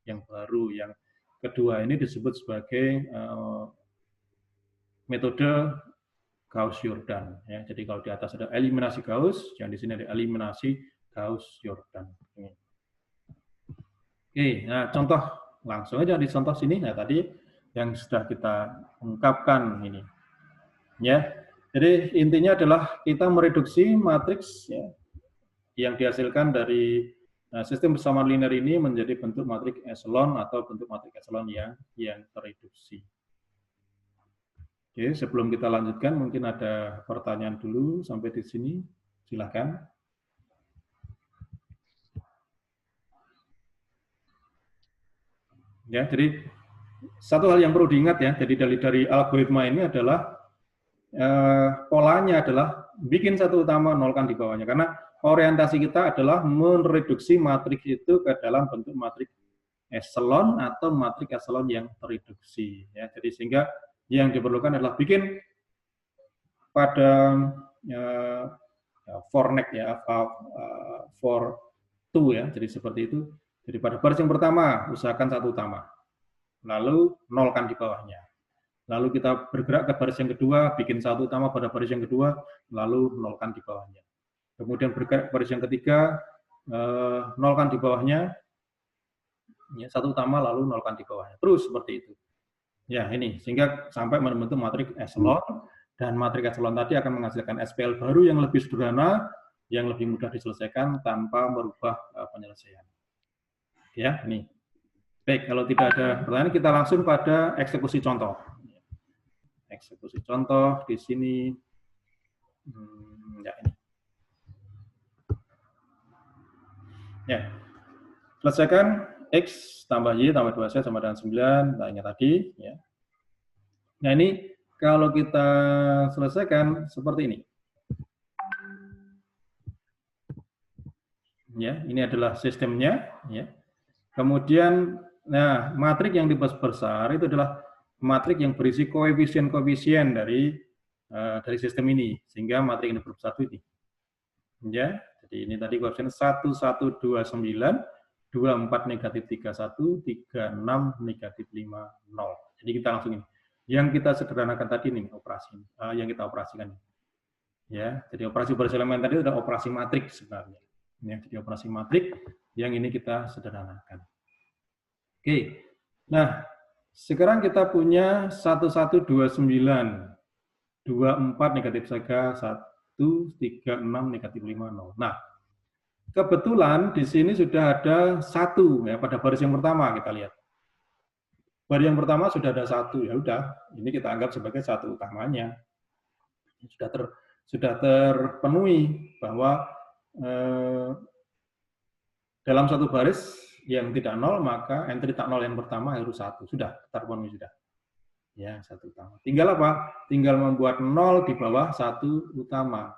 yang baru. Yang kedua ini disebut sebagai metode Gauss-Jordan. Ya, jadi kalau di atas ada eliminasi Gauss, yang di sini ada eliminasi Gauss-Jordan. Oke, nah contoh langsung aja di contoh sini. Nah, tadi yang sudah kita ungkapkan ini. Ya. Jadi intinya adalah kita mereduksi matriks ya, yang dihasilkan dari sistem persamaan linear ini menjadi bentuk matriks eselon atau bentuk matriks eselon yang tereduksi. Oke, sebelum kita lanjutkan mungkin ada pertanyaan dulu sampai di sini. Silakan. Ya, jadi satu hal yang perlu diingat ya, jadi dari algoritma ini adalah polanya adalah bikin 1 utama, nolkan di bawahnya. Karena orientasi kita adalah mereduksi matriks itu ke dalam bentuk matriks eselon atau matriks eselon yang tereduksi. Ya, jadi sehingga yang diperlukan adalah bikin pada for next ya, for two ya, jadi seperti itu. Jadi pada baris yang pertama usahakan 1 utama. Lalu nolkan di bawahnya. Lalu kita bergerak ke baris yang kedua, bikin 1 utama pada baris yang kedua, lalu nolkan di bawahnya. Kemudian baris yang ketiga, nolkan di bawahnya, ya, satu utama lalu nolkan di bawahnya. Terus seperti itu. Ya, ini sehingga sampai membentuk matriks echelon, dan matriks echelon tadi akan menghasilkan SPL baru yang lebih sederhana, yang lebih mudah diselesaikan tanpa merubah penyelesaian. Ya, ini. Baik, kalau tidak ada pertanyaan, kita langsung pada eksekusi contoh. Eksekusi contoh di sini. Ya, ini. Ya, selesaikan X tambah Y tambah 2Z sama dengan 9, tanya tadi. Ya. Nah, ini kalau kita selesaikan seperti ini. Ya, ini adalah sistemnya. Ya. Kemudian, nah, matrik yang dibesar itu adalah matrik yang berisi koefisien-koefisien dari sistem ini, sehingga matrik yang berbesar ini. Ya, jadi ini tadi koefisien 1, 1, 2, 9, 24 negatif 31, 36 negatif 5, 0. Jadi kita langsung ini. Yang kita sederhanakan tadi nih operasi yang kita operasikan. Ya, jadi operasi baris elemen tadi sudah operasi matrik sebenarnya. Ya, jadi operasi matrik yang ini kita sederhanakan. Oke. Nah, sekarang kita punya 1129, 24 negatif 3, 1, 36 negatif 5, 0. Nah, kebetulan di sini sudah ada 1 ya pada baris yang pertama, kita lihat. Baris yang pertama sudah ada 1, ya udah, ini kita anggap sebagai 1 utamanya. Sudah terpenuhi bahwa dalam satu baris yang tidak 0, maka entry tak 0 yang pertama harus 1. Sudah terpenuhi sudah. Ya, 1 utama. Tinggal apa? Tinggal membuat 0 di bawah 1 utama.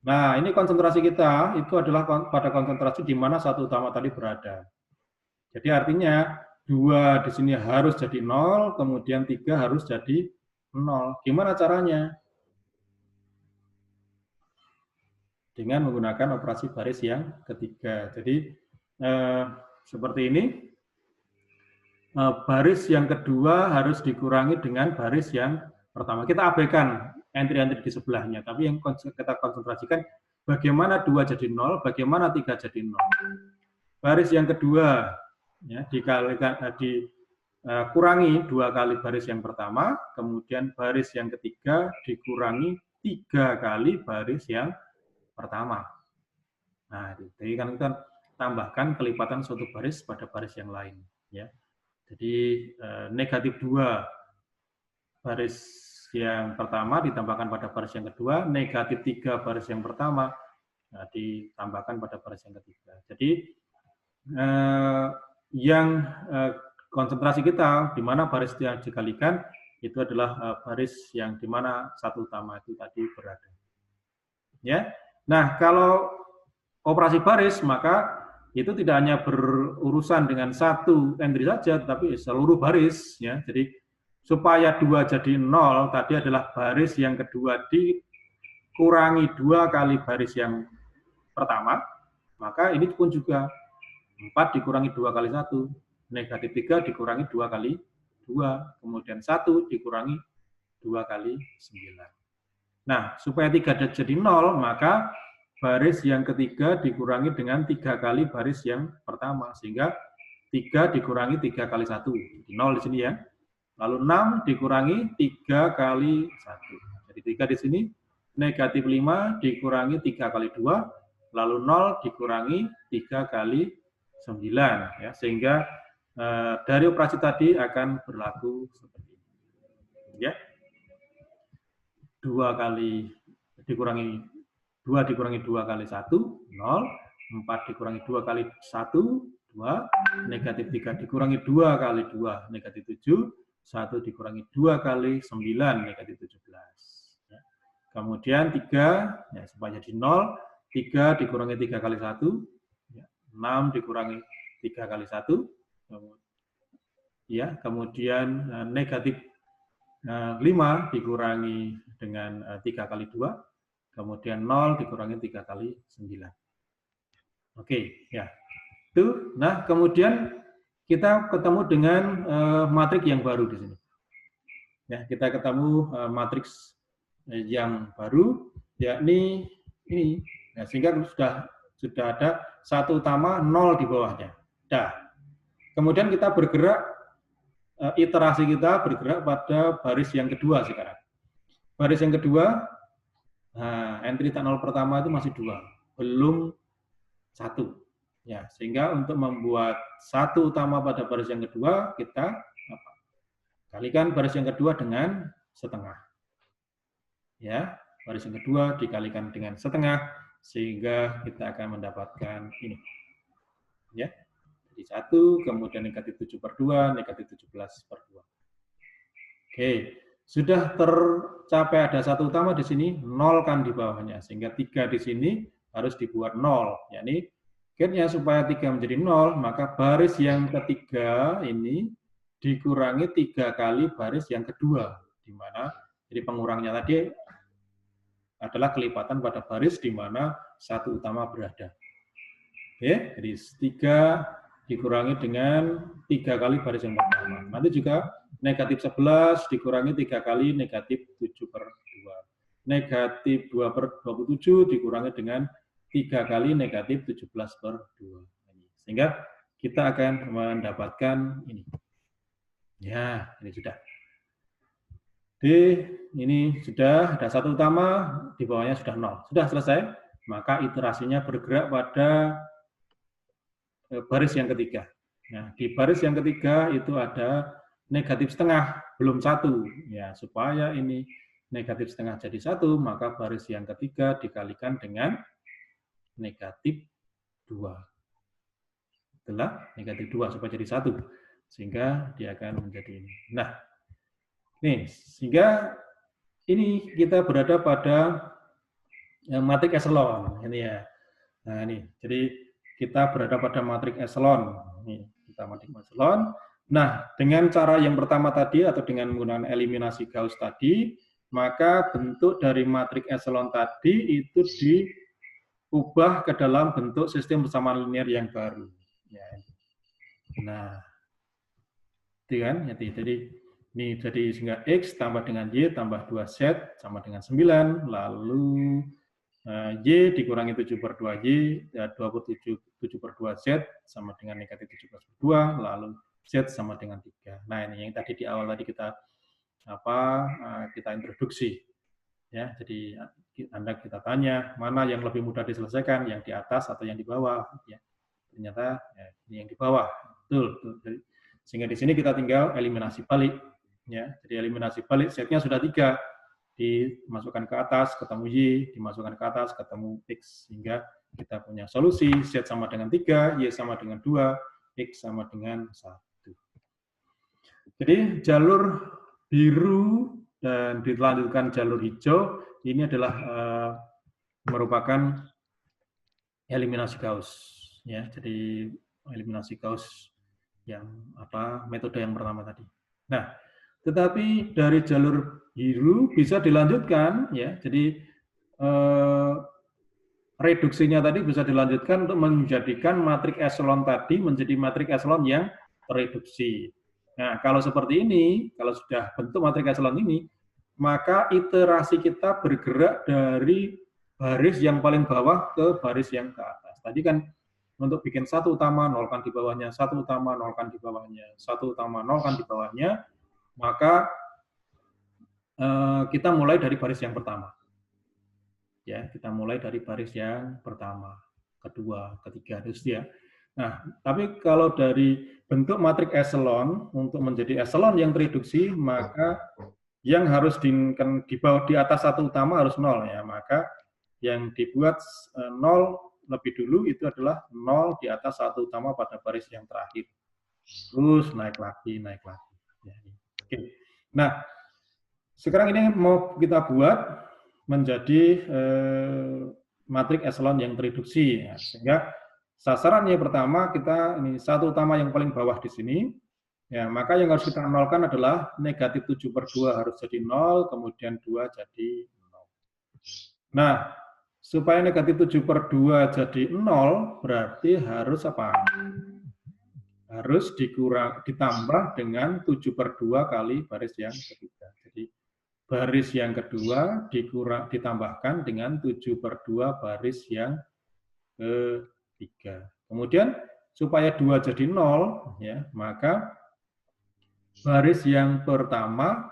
Nah, ini konsentrasi kita itu adalah pada konsentrasi di mana 1 utama tadi berada. Jadi artinya 2 di sini harus jadi 0, kemudian 3 harus jadi 0. Gimana caranya? Dengan menggunakan operasi baris yang ketiga. Jadi seperti ini, baris yang kedua harus dikurangi dengan baris yang pertama. Kita abaikan entry-entry di sebelahnya, tapi yang kita konsentrasikan bagaimana 2 jadi 0, bagaimana 3 jadi 0. Baris yang kedua ya, dikurangi 2 kali baris yang pertama, kemudian baris yang ketiga dikurangi 3 kali baris yang pertama. Nah, jadi kan kita tambahkan kelipatan suatu baris pada baris yang lain. Ya. Jadi negatif 2 baris yang pertama ditambahkan pada baris yang kedua, negatif 3 baris yang pertama ditambahkan pada baris yang ketiga. Jadi yang konsentrasi kita di mana baris yang dikalikan itu adalah baris yang di mana 1 utama itu tadi berada. Ya. Nah, kalau operasi baris maka itu tidak hanya berurusan dengan 1 entry saja, tapi seluruh baris. Ya. Jadi supaya 2 jadi 0 tadi adalah baris yang kedua dikurangi 2 kali baris yang pertama, maka ini pun juga 4 dikurangi 2 kali 1, negatif 3 dikurangi 2 kali 2, kemudian 1 dikurangi 2 kali 9. Nah, supaya 3 jadi 0, maka baris yang ketiga dikurangi dengan 3 kali baris yang pertama, sehingga 3 dikurangi 3 kali 1, 0 di sini ya. Lalu 6 dikurangi 3 kali 1. Jadi 3 di sini, negatif 5 dikurangi 3 kali 2, lalu 0 dikurangi 3 kali 9. Ya, sehingga dari operasi tadi akan berlaku seperti ini. Ya. 2 dikurangi 2 kali 1, 0, 4 dikurangi 2 kali 1, 2, negatif 3 dikurangi 2 kali 2, negatif 7, 1 dikurangi 2 kali 9, negatif 17. Ya. Kemudian 3, ya, supaya jadi 0, 3 dikurangi 3 kali 1, ya, 6 dikurangi 3 kali 1, ya, kemudian negatif 5 dikurangi dengan 3 kali 2, kemudian 0 dikurangi 3 kali 9. Oke, ya. Itu. Nah, kemudian kita ketemu dengan matriks yang baru di sini. Ya, kita ketemu matriks yang baru, yakni ini Nah, sehingga sudah ada 1 utama 0 di bawahnya. Dah. Kemudian kita bergerak, iterasi kita bergerak pada baris yang kedua sekarang. Baris yang kedua, nah, entry tak 0 pertama itu masih 2, belum 1. Ya, sehingga untuk membuat 1 utama pada baris yang kedua, kita kalikan baris yang kedua dengan setengah. Ya, baris yang kedua dikalikan dengan setengah, sehingga kita akan mendapatkan ini. Ya, jadi 1, kemudian negatif 7/2, negatif 17/2. Oke, sudah tercapai ada 1 utama di sini, 0 kan di bawahnya, sehingga 3 di sini harus dibuat 0. Yakni, akhirnya supaya 3 menjadi 0, maka baris yang ketiga ini dikurangi 3 kali baris yang kedua, di mana jadi pengurangnya tadi adalah kelipatan pada baris di mana 1 utama berada. Oke, jadi 3 dikurangi dengan 3 kali baris yang pertama. Nanti juga negatif 11 dikurangi 3 kali negatif 7/2. Negatif 2/27 dikurangi dengan 3 kali negatif 17/2. Sehingga kita akan mendapatkan ini. Ya, ini sudah. Ini sudah ada 1 utama, di bawahnya sudah 0. Sudah selesai, maka iterasinya bergerak pada baris yang ketiga. Nah, di baris yang ketiga itu ada negatif setengah, belum 1. Ya, supaya ini negatif setengah jadi 1, maka baris yang ketiga dikalikan dengan negatif 2. Itulah negatif 2 supaya jadi 1. Sehingga dia akan menjadi ini. Nah, nih, sehingga ini kita berada pada matrik eselon. Ini ya. Nah, ini. Jadi kita berada pada matrik eselon. Ini, kita matrik eselon. Nah, dengan cara yang pertama tadi atau dengan menggunakan eliminasi Gauss tadi, maka bentuk dari matrik eselon tadi itu diubah ke dalam bentuk sistem persamaan linear yang baru. Ya. Nah, itu kan? Jadi ini jadi sehingga X tambah dengan Y tambah 2Z sama dengan 9, lalu Y dikurangi 7/2Y, 7/2Z sama dengan negatif 17/2, lalu Z sama dengan 3. Nah, ini yang tadi di awal tadi kita introduksi. Ya, jadi Anda kita tanya, mana yang lebih mudah diselesaikan, yang di atas atau yang di bawah. Ya. Ternyata ini yang di bawah. Betul. Sehingga di sini kita tinggal eliminasi balik. Ya, jadi eliminasi balik, setnya sudah 3. Dimasukkan ke atas, ketemu Y, dimasukkan ke atas, ketemu X. Sehingga kita punya solusi, Z sama dengan 3, Y sama dengan 2, X sama dengan 1. Jadi jalur biru dan dilanjutkan jalur hijau, ini adalah merupakan eliminasi Gauss. Ya, jadi eliminasi Gauss yang metode yang pertama tadi. Nah, tetapi dari jalur biru bisa dilanjutkan, ya. Jadi reduksinya tadi bisa dilanjutkan untuk menjadikan matrik eselon tadi menjadi matrik eselon yang tereduksi. Nah, kalau seperti ini, kalau sudah bentuk matrik eselon ini, maka iterasi kita bergerak dari baris yang paling bawah ke baris yang ke atas. Tadi kan untuk bikin 1 utama, nolkan di bawahnya, 1 utama, nolkan di bawahnya, 1 utama, nolkan di bawahnya, maka kita mulai dari baris yang pertama. Ya, kita mulai dari baris yang pertama, kedua, ketiga, terus ya. Nah, tapi kalau dari bentuk matrik eselon untuk menjadi eselon yang tereduksi, maka yang harus di bawah di atas 1 utama harus 0 ya. Maka yang dibuat 0 lebih dulu itu adalah 0 di atas 1 utama pada baris yang terakhir. Terus naik lagi. Ya, oke. Nah, sekarang ini mau kita buat menjadi matrik eselon yang tereduksi. Ya. Sehingga sasarannya pertama kita ini 1 utama yang paling bawah di sini. Ya, maka yang harus kita nolkan adalah negatif 7/2 harus jadi 0, kemudian 2 jadi 0. Nah, supaya negatif 7/2 jadi 0, berarti harus apa? Harus ditambah dengan 7/2 kali baris yang ketiga. Jadi baris yang kedua ditambahkan dengan 7/2 baris yang ketiga. Kemudian supaya 2 jadi 0, ya, maka baris yang pertama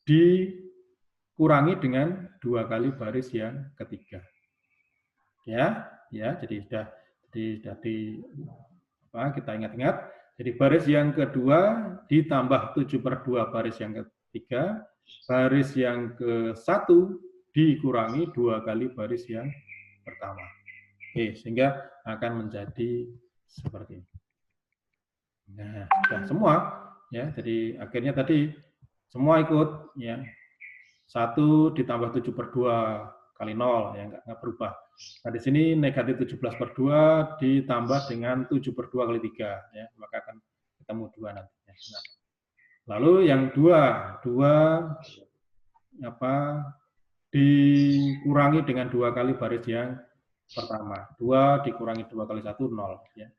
dikurangi dengan 2 kali baris yang ketiga. Ya, jadi sudah kita ingat-ingat. Jadi baris yang kedua ditambah 7/2 baris yang ketiga, baris yang ke-1 dikurangi 2 kali baris yang pertama. Oke, sehingga akan menjadi seperti ini. Nah, sudah semua, ya. Jadi akhirnya tadi semua ikut, ya. 1 ditambah 7/2 kali 0, ya, nggak berubah. Nah, di sini negatif 17/2 ditambah dengan 7/2 kali 3, ya, maka akan ketemu 2 nanti. Nah, lalu yang 2 dikurangi dengan 2 kali baris yang pertama. 2 dikurangi 2 kali 1, 0. Ya.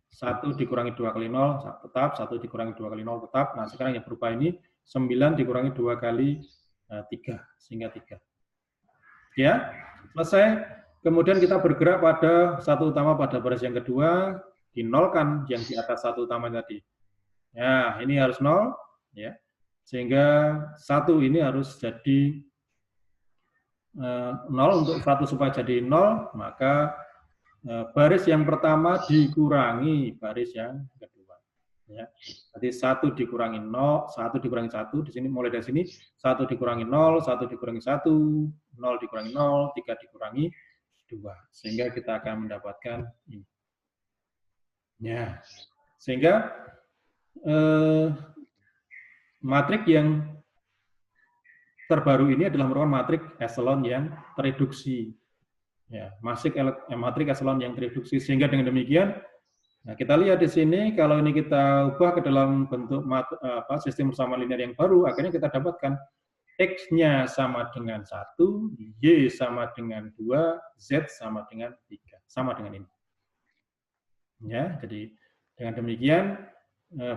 1 dikurangi 2 kali 0, tetap. 1 dikurangi 2 kali 0, tetap. Nah, sekarang yang berubah ini 9 dikurangi 2 kali 3, sehingga 3. Ya, selesai. Kemudian kita bergerak pada satu utama pada baris yang kedua, dinolkan yang di atas satu utama tadi. Ya, ini harus 0, ya. Sehingga 1 ini harus jadi 0. Untuk 1 supaya jadi 0, maka baris yang pertama dikurangi baris yang kedua. Ya. Jadi 1 dikurangi 0, 1 dikurangi 1, di sini mulai dari sini 1 dikurangi 0, 1 dikurangi 1, 0 dikurangi 0, 3 dikurangi 2. Sehingga kita akan mendapatkan ini. Ya. Sehingga matrik yang terbaru ini adalah merupakan matrik eselon yang tereduksi. Ya, matrik eselon yang tereduksi. Sehingga dengan demikian, nah kita lihat di sini, kalau ini kita ubah ke dalam bentuk sistem persamaan linear yang baru, akhirnya kita dapatkan X-nya sama dengan 1, Y sama dengan 2, Z sama dengan 3. Sama dengan ini. Ya, jadi dengan demikian,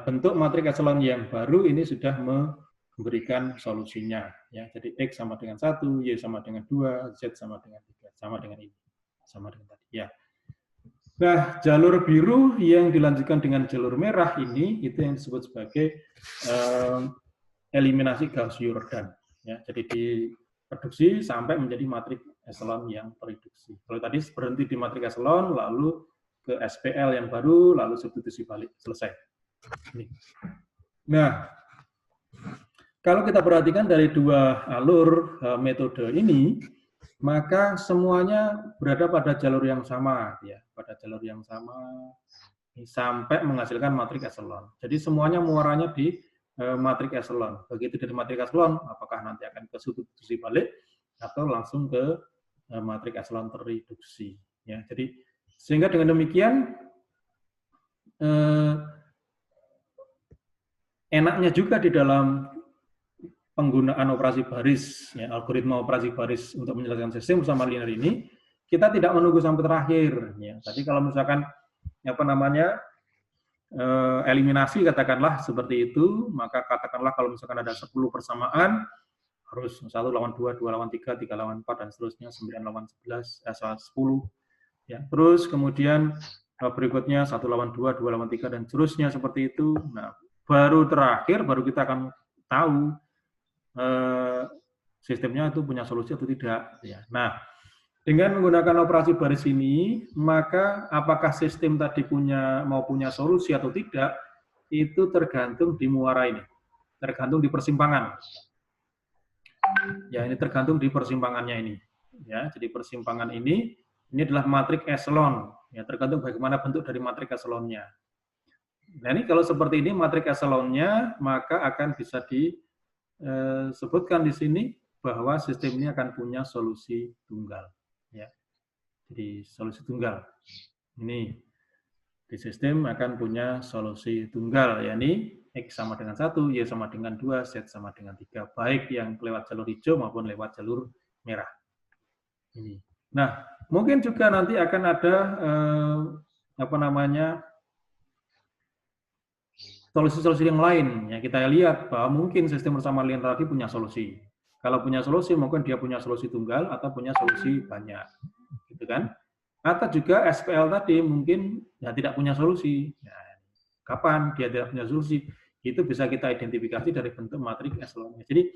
bentuk matrik eselon yang baru ini sudah memberikan solusinya. Ya, jadi X sama dengan 1, Y sama dengan 2, Z sama dengan 3. Sama dengan ini. Sama dengan tadi. Ya. Nah, jalur biru yang dilanjutkan dengan jalur merah ini, itu yang disebut sebagai eliminasi Gauss-Jordan. Ya, jadi direduksi sampai menjadi matrik eselon yang tereduksi. Kalau tadi berhenti di matrik eselon, lalu ke SPL yang baru, lalu substitusi balik, selesai. Ini. Nah, kalau kita perhatikan dari dua alur metode ini, maka semuanya berada pada jalur yang sama, ya, pada jalur yang sama sampai menghasilkan matrik eselon. Jadi semuanya muaranya di matrik eselon. Begitu dari matrik eselon, apakah nanti akan ke substitusi balik atau langsung ke matrik eselon tereduksi. Ya, jadi sehingga dengan demikian enaknya juga di dalam penggunaan operasi baris, ya, algoritma operasi baris untuk menyelesaikan sistem persamaan linear ini, kita tidak menunggu sampai terakhir. Ya. Tadi kalau misalkan eliminasi katakanlah seperti itu, maka katakanlah kalau misalkan ada 10 persamaan, harus 1 lawan 2, 2 lawan 3, 3 lawan 4, dan seterusnya, 9 lawan 11, 10. Ya. Terus kemudian berikutnya 1 lawan 2, 2 lawan 3, dan seterusnya seperti itu. Nah, baru terakhir, baru kita akan tahu sistemnya itu punya solusi atau tidak. Ya. Nah, dengan menggunakan operasi baris ini, maka apakah sistem tadi mau punya solusi atau tidak, itu tergantung di muara ini, tergantung di persimpangan. Ya, ini tergantung di persimpangannya ini. Ya, jadi persimpangan ini adalah matrik eselon. Ya, tergantung bagaimana bentuk dari matrik eselonnya. Nah, ini kalau seperti ini matrik eselonnya, maka akan bisa disebutkan di sini bahwa sistem ini akan punya solusi tunggal. Ya. Jadi solusi tunggal. Ini di sistem akan punya solusi tunggal, yakni X sama dengan 1, Y sama dengan 2, Z sama dengan 3, baik yang lewat jalur hijau maupun lewat jalur merah. Ini. Nah, mungkin juga nanti akan ada solusi-solusi yang lain. Ya, kita lihat bahwa mungkin sistem persamaan linear tadi punya solusi. Kalau punya solusi, mungkin dia punya solusi tunggal atau punya solusi banyak, gitu kan? Atau juga SPL tadi mungkin ya tidak punya solusi. Nah, kapan dia tidak punya solusi? Itu bisa kita identifikasi dari bentuk matriks eselonnya. Jadi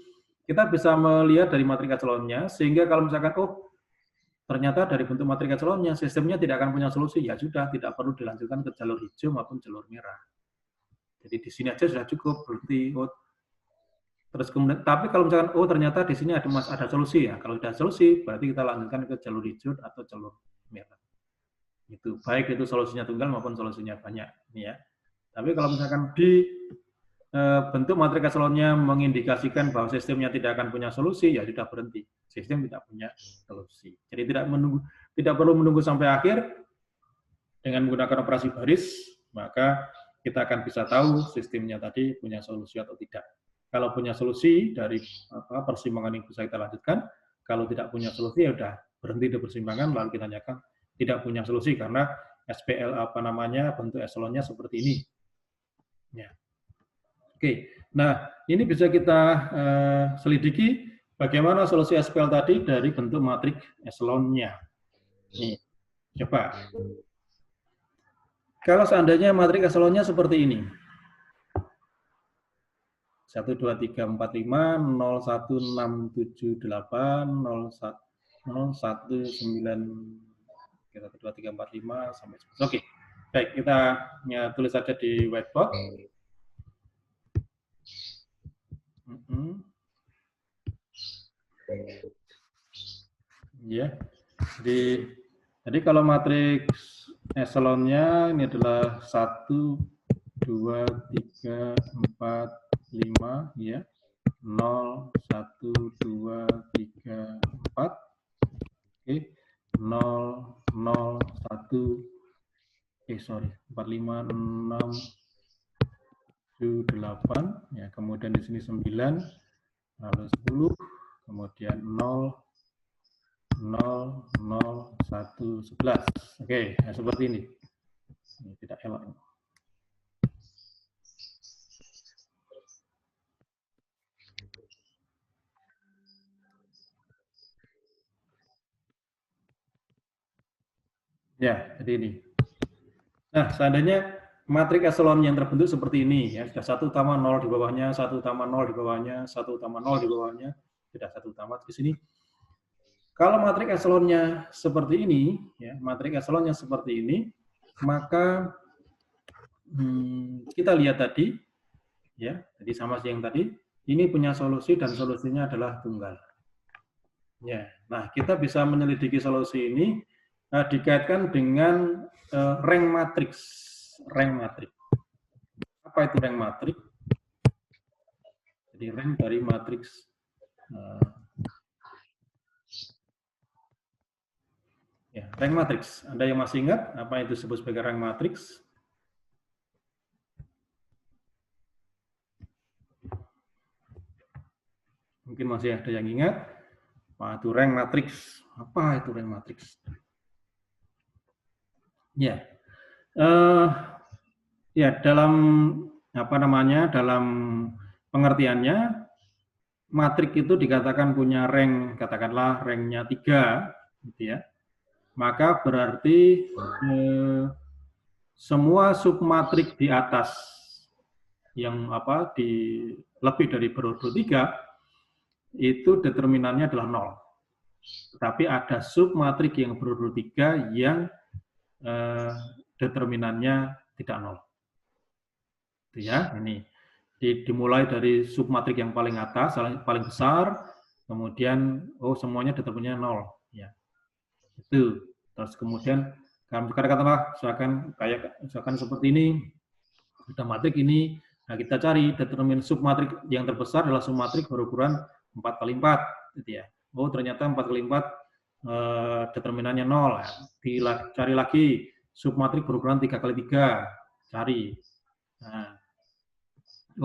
kita bisa melihat dari matriks eselonnya, sehingga kalau misalkan, oh ternyata dari bentuk matriks eselonnya, sistemnya tidak akan punya solusi, ya sudah, tidak perlu dilanjutkan ke jalur hijau maupun jalur merah. Jadi di sini aja sudah cukup, berhenti. Oh, terus kemudian, tapi kalau misalkan, oh ternyata di sini ada solusi ya. Kalau sudah solusi, berarti kita lanjutkan ke jalur hijau atau jalur merah. Itu baik itu solusinya tunggal maupun solusinya banyak, ini ya. Tapi kalau misalkan di bentuk matriks eselonnya mengindikasikan bahwa sistemnya tidak akan punya solusi, ya sudah berhenti. Sistem tidak punya solusi. Jadi tidak perlu menunggu sampai akhir dengan menggunakan operasi baris, maka kita akan bisa tahu sistemnya tadi punya solusi atau tidak. Kalau punya solusi dari persimpangan yang bisa kita lanjutkan, kalau tidak punya solusi ya udah berhenti di persimpangan, lalu kita nyatakan tidak punya solusi karena SPL bentuk eselonnya seperti ini. Ya. Oke, nah ini bisa kita selidiki bagaimana solusi SPL tadi dari bentuk matriks eselonnya. Nih, coba. Kalau seandainya matriks eselonnya seperti ini. 1, 2, 3, 4, 5, 0, 1, 6, 7, 8, 0, 1, 9, 1, 2, 3, 4, 5, sampai 10. Oke, baik, kita tulis saja di whiteboard. Ya, jadi kalau matriks eselonnya ini adalah 1, 2, 3, 4, 5, ya. 0, 1, 2, 3, 4. Oke. 0, 0, 1, 4, 5, 6, 7, 8. Ya, kemudian di sini 9, lalu 10, kemudian 0, 0, 0, 1, 11. Oke, nah seperti ini. Ini tidak elok. Ya, jadi ini. Nah, seandainya matriks eselon yang terbentuk seperti ini, ya, sudah 1 utama 0 di bawahnya, 1 utama 0 di bawahnya, 1 utama 0 di bawahnya, tidak 1 utama di sini. Kalau matriks eselonnya seperti ini, ya, matriks eselonnya seperti ini, maka kita lihat tadi, ya, jadi sama yang tadi, ini punya solusi dan solusinya adalah tunggal. Ya, nah kita bisa menyelidiki solusi ini dikaitkan dengan rank matriks. Rank matriks. Apa itu rank matriks? Jadi rank dari matriks. Ya, rank matriks. Ada yang masih ingat apa itu disebut sebagai rank matriks? Mungkin masih ada yang ingat. Apa itu rank matriks? Apa itu rank matriks? Ya, ya dalam dalam pengertiannya matriks itu dikatakan punya rank, katakanlah ranknya 3, gitu ya. Maka berarti semua submatriks di atas yang lebih dari berodol 3 itu determinannya adalah 0. Tetapi ada submatriks yang berodol 3 yang determinannya tidak 0. Itu ya, ini dimulai dari submatriks yang paling atas, paling besar, kemudian semuanya determinannya 0, ya. Itu. Terus kemudian katakanlah misalkan seperti ini, ada matriks ini, nah kita cari determinan submatriks yang terbesar adalah submatriks berukuran 4 kali 4, gitu ya. Ternyata 4 kali 4 determinannya 0. Cari lagi submatriks berukuran 3 kali 3, cari. Nah,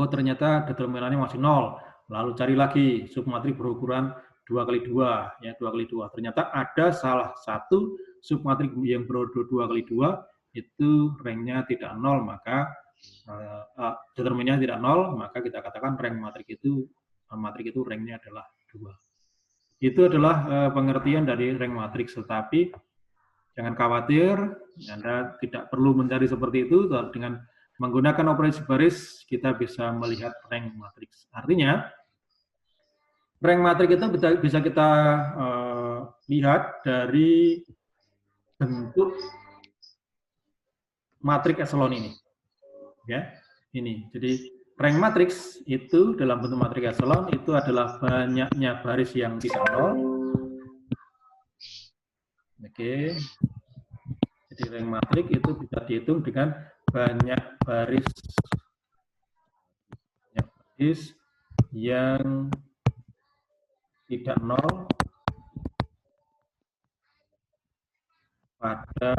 ternyata determinannya masih 0. Lalu cari lagi submatriks berukuran 2 kali 2, ya, 2 kali 2. Ternyata ada salah satu submatriks yang berodol 2 kali 2 itu ranknya tidak 0, maka determinannya tidak 0, maka kita katakan rank matriks itu ranknya adalah 2. Itu adalah pengertian dari rank matrix, tetapi jangan khawatir, Anda tidak perlu mencari seperti itu. Dengan menggunakan operasi baris, kita bisa melihat rank matrix. Artinya, rank matrix itu bisa kita lihat dari bentuk matrix echelon ini. Ya, ini. Jadi rank matrix itu dalam bentuk matrix echelon itu adalah banyaknya baris yang tidak nol. Oke. Jadi rank matrix itu bisa dihitung dengan banyak baris yang tidak nol pada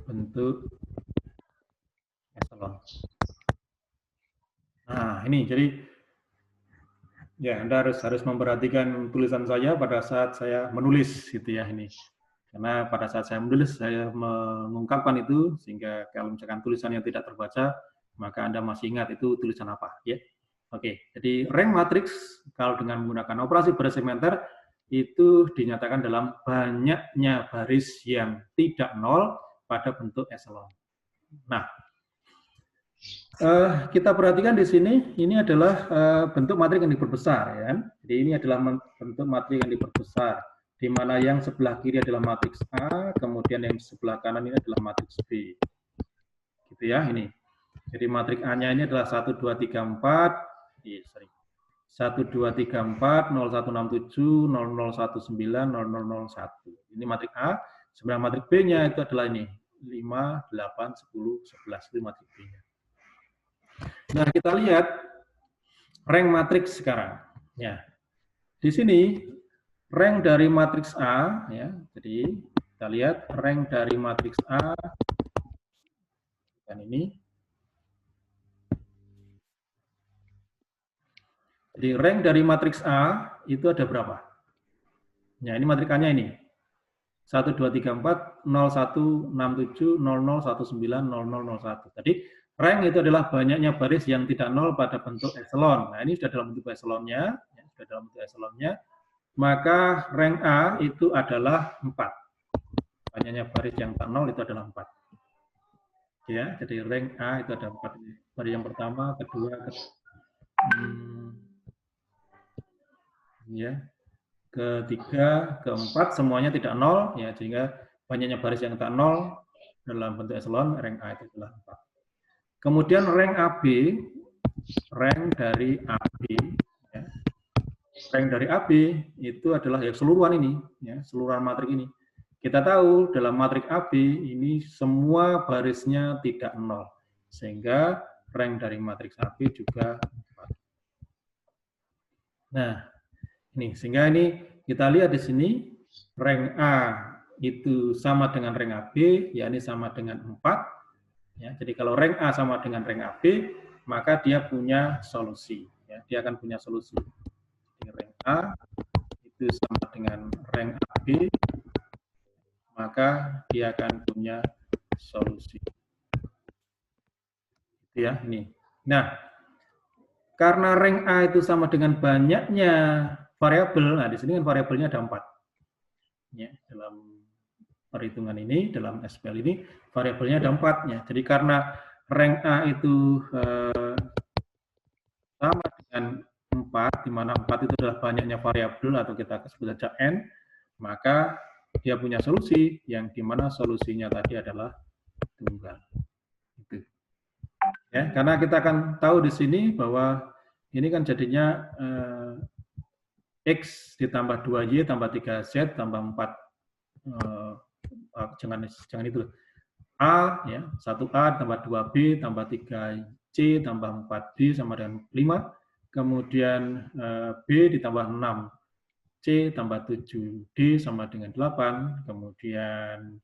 bentuk echelon. Nah, ini jadi ya Anda harus memperhatikan tulisan saya pada saat saya menulis gitu ya ini. Karena pada saat saya menulis saya mengungkapkan itu sehingga kalau misalkan tulisannya tidak terbaca, maka Anda masih ingat itu tulisan apa ya. Oke, jadi rank matrix kalau dengan menggunakan operasi baris segmenter itu dinyatakan dalam banyaknya baris yang tidak nol pada bentuk echelon. Nah, kita perhatikan di sini, ini adalah bentuk matriks yang diperbesar, ya. Jadi ini adalah bentuk matriks yang diperbesar, di mana yang sebelah kiri adalah matriks A, kemudian yang sebelah kanan ini adalah matriks B, gitu ya. Ini, jadi matriks A-nya ini adalah 1, 2, 3, 4, 1, 2, 3, 4, 0167, 0019, 0001. Ini matriks A. Sebenarnya matriks B-nya itu adalah ini 5, 8, 10, 11 itu matriks B-nya. Nah, kita lihat rank matriks sekarang. Ya, di sini rank dari matriks A, ya. Jadi kita lihat rank dari matriks A dan ini. Jadi rank dari matriks A itu ada berapa? Ya, ini matriks A-nya ini. 1, 2, 3, 4, 0167, 0019, 0001. Jadi rank itu adalah banyaknya baris yang tidak nol pada bentuk echelon. Nah, ini sudah dalam bentuk echelonnya, ya, sudah dalam bentuk echelonnya. Maka rank A itu adalah 4. Banyaknya baris yang tak nol itu adalah 4. Ya, jadi rank A itu ada 4. Baris yang pertama, kedua, ya, ketiga, keempat semuanya tidak nol, ya, sehingga banyaknya baris yang tak nol dalam bentuk echelon rank A itu adalah 4. Kemudian rank AB, rank dari AB, ya. Rank dari AB itu adalah ya keseluruhan ini, ya, keseluruhan matriks ini. Kita tahu dalam matriks AB ini semua barisnya tidak nol, sehingga rank dari matriks AB juga 4. Nah, ini sehingga ini kita lihat di sini rank A itu sama dengan rank AB, yakni sama dengan 4. Ya, jadi kalau rank A sama dengan rank AB, maka dia punya solusi. Ya, dia akan punya solusi. Jadi rank A itu sama dengan rank AB, maka dia akan punya solusi. Itu ya, ini. Nah, karena rank A itu sama dengan banyaknya variabel, nah di sini kan variabelnya ada 4. Ya, dalam perhitungan ini, dalam SPL ini, variabelnya ada 4. Ya. Jadi karena rank A itu sama dengan 4, di mana 4 itu adalah banyaknya variabel atau kita sebut saja N, maka dia punya solusi yang di mana solusinya tadi adalah tunggal. Itu. Ya, karena kita akan tahu di sini bahwa ini kan jadinya X ditambah 2Y tambah 3Z tambah 4 jangan itu. A ya, 1A tambah 2B tambah 3C tambah 4D sama dengan 5. Kemudian B ditambah 6C tambah 7D sama dengan 8. Kemudian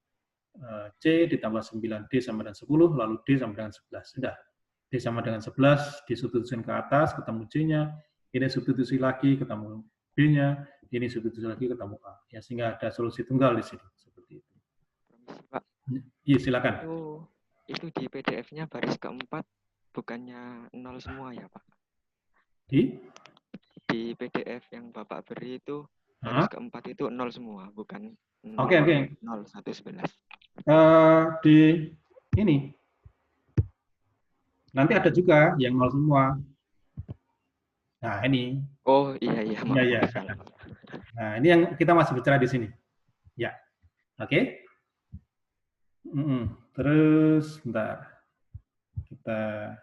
C ditambah 9D sama dengan 10, lalu D sama dengan 11. Sudah. D sama dengan 11, disubstitusikan ke atas, ketemu C-nya. Ini substitusi lagi, ketemu B-nya. Ini substitusi lagi, ketemu A. Ya, sehingga ada solusi tunggal di sini. Seperti itu. Pak. Iya, silakan. Itu di PDF-nya baris keempat bukannya 0 semua ya, Pak? Di? di PDF yang Bapak beri itu Hah? baris keempat itu 0 semua, bukan 0, Oke. 0, 1, 11. Di ini nanti ada juga yang 0 semua. Nah, ini. Oh iya, maaf, Iya. salah. Nah, ini yang kita masih bicara di sini. Ya, oke. Terus, bentar. Kita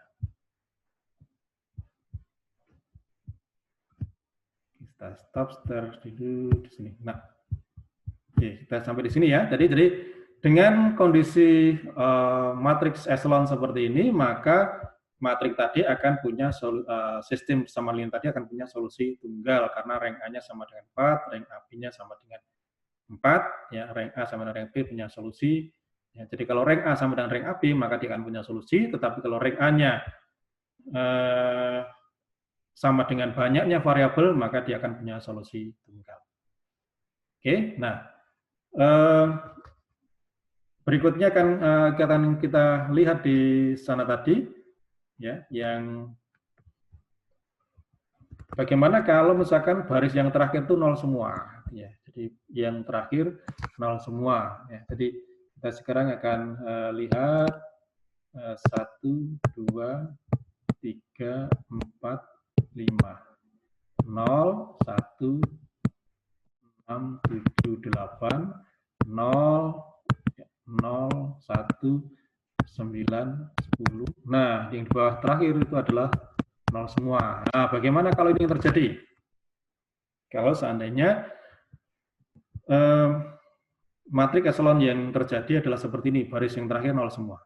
stop dulu di sini. Nah, oke, kita sampai di sini ya. Jadi dengan kondisi matriks echelon seperti ini, maka matrik tadi akan punya sistem persamaan linear tadi akan punya solusi tunggal karena rank A-nya sama dengan 4, rank AB-nya sama dengan 4, ya, rank A sama dengan rank B punya solusi. Ya, jadi kalau rank A sama dengan rank AB, maka dia akan punya solusi, tetapi kalau rank A-nya sama dengan banyaknya variabel, maka dia akan punya solusi tunggal. Oke, nah berikutnya akan kita lihat di sana tadi, ya, yang bagaimana kalau misalkan baris yang terakhir itu 0 semua, ya. Jadi yang terakhir 0 semua, ya. Jadi kita sekarang akan lihat 1, 2, 3, 4, 5, 0, 1, 6, 7, 8, 0, 0, 1, 9, 10. Nah, yang di bawah terakhir itu adalah 0 semua. Nah, bagaimana kalau ini yang terjadi? Kalau seandainya matrik echelon yang terjadi adalah seperti ini, baris yang terakhir 0 semua.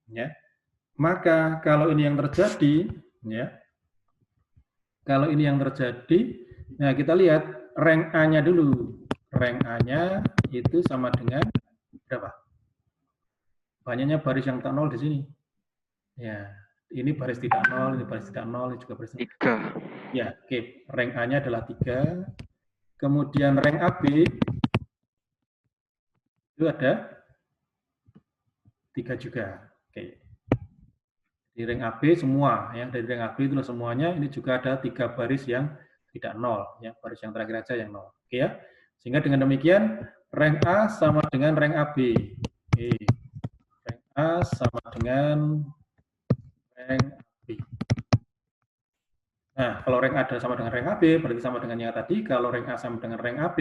Ya. Maka kalau ini yang terjadi, ya. Kalau ini yang terjadi, nah kita lihat rank A-nya dulu. Rank A-nya itu sama dengan berapa? Banyaknya baris yang tak 0 di sini. Ya, ini baris tidak 0, ini baris tidak 0, ini juga baris 3. Ya, oke. Rank A-nya adalah 3. Kemudian rank AB itu ada 3 juga. Oke. Di rank AB semua, ya, dari rank AB itu semuanya, ini juga ada 3 baris yang tidak 0, ya, baris yang terakhir aja yang 0. Oke ya. Sehingga dengan demikian rank A sama dengan rank AB. Oke. Rank A sama dengan rank AB. Nah, kalau rank A sama dengan rank AB, berarti sama dengan yang tadi. Kalau rank A sama dengan rank AB,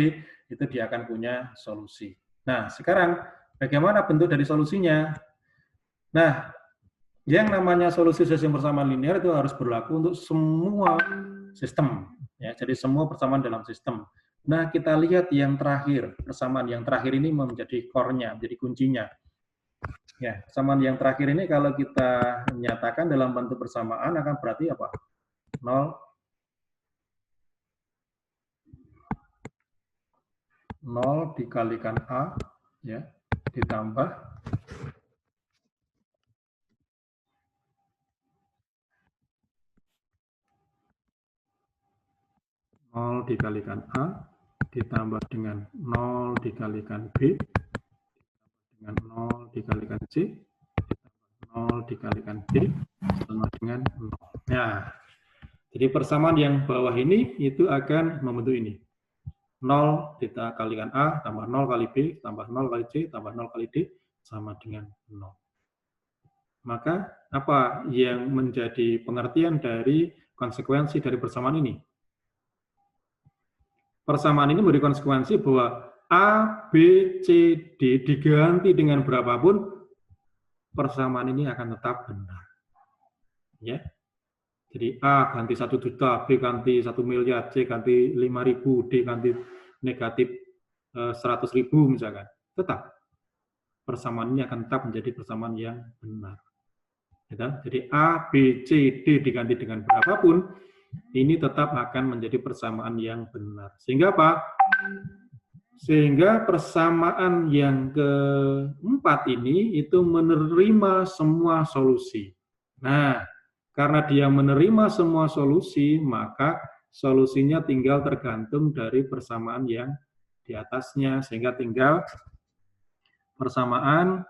itu dia akan punya solusi. Nah, sekarang bagaimana bentuk dari solusinya? Nah, yang namanya solusi sistem persamaan linear itu harus berlaku untuk semua sistem. Ya, jadi semua persamaan dalam sistem. Nah, kita lihat yang terakhir. Persamaan yang terakhir ini menjadi core-nya, menjadi kuncinya. Ya, persamaan yang terakhir ini kalau kita nyatakan dalam bentuk persamaan akan berarti apa? 0 dikalikan A, ya, ditambah 0 dikalikan A ditambah dengan 0 dikalikan B dengan 0 dikalikan C ditambah 0 dikalikan D sama dengan 0. Nah, jadi persamaan yang bawah ini itu akan membentuk ini. 0 dikalikan A tambah 0 kali B tambah 0 kali C tambah 0 kali D sama dengan 0. Maka apa yang menjadi pengertian dari konsekuensi dari persamaan ini? Persamaan ini memberi konsekuensi bahwa A, B, C, D diganti dengan berapapun, persamaan ini akan tetap benar. Ya. Jadi A ganti 1 juta, B ganti 1 miliar, C ganti 5.000, D ganti negatif 100.000 misalkan. Tetap persamaan ini akan tetap menjadi persamaan yang benar. Jadi A, B, C, D diganti dengan berapapun, ini tetap akan menjadi persamaan yang benar. Sehingga apa? Sehingga persamaan yang keempat ini itu menerima semua solusi. Nah, karena dia menerima semua solusi, maka solusinya tinggal tergantung dari persamaan yang di atasnya. Sehingga tinggal persamaan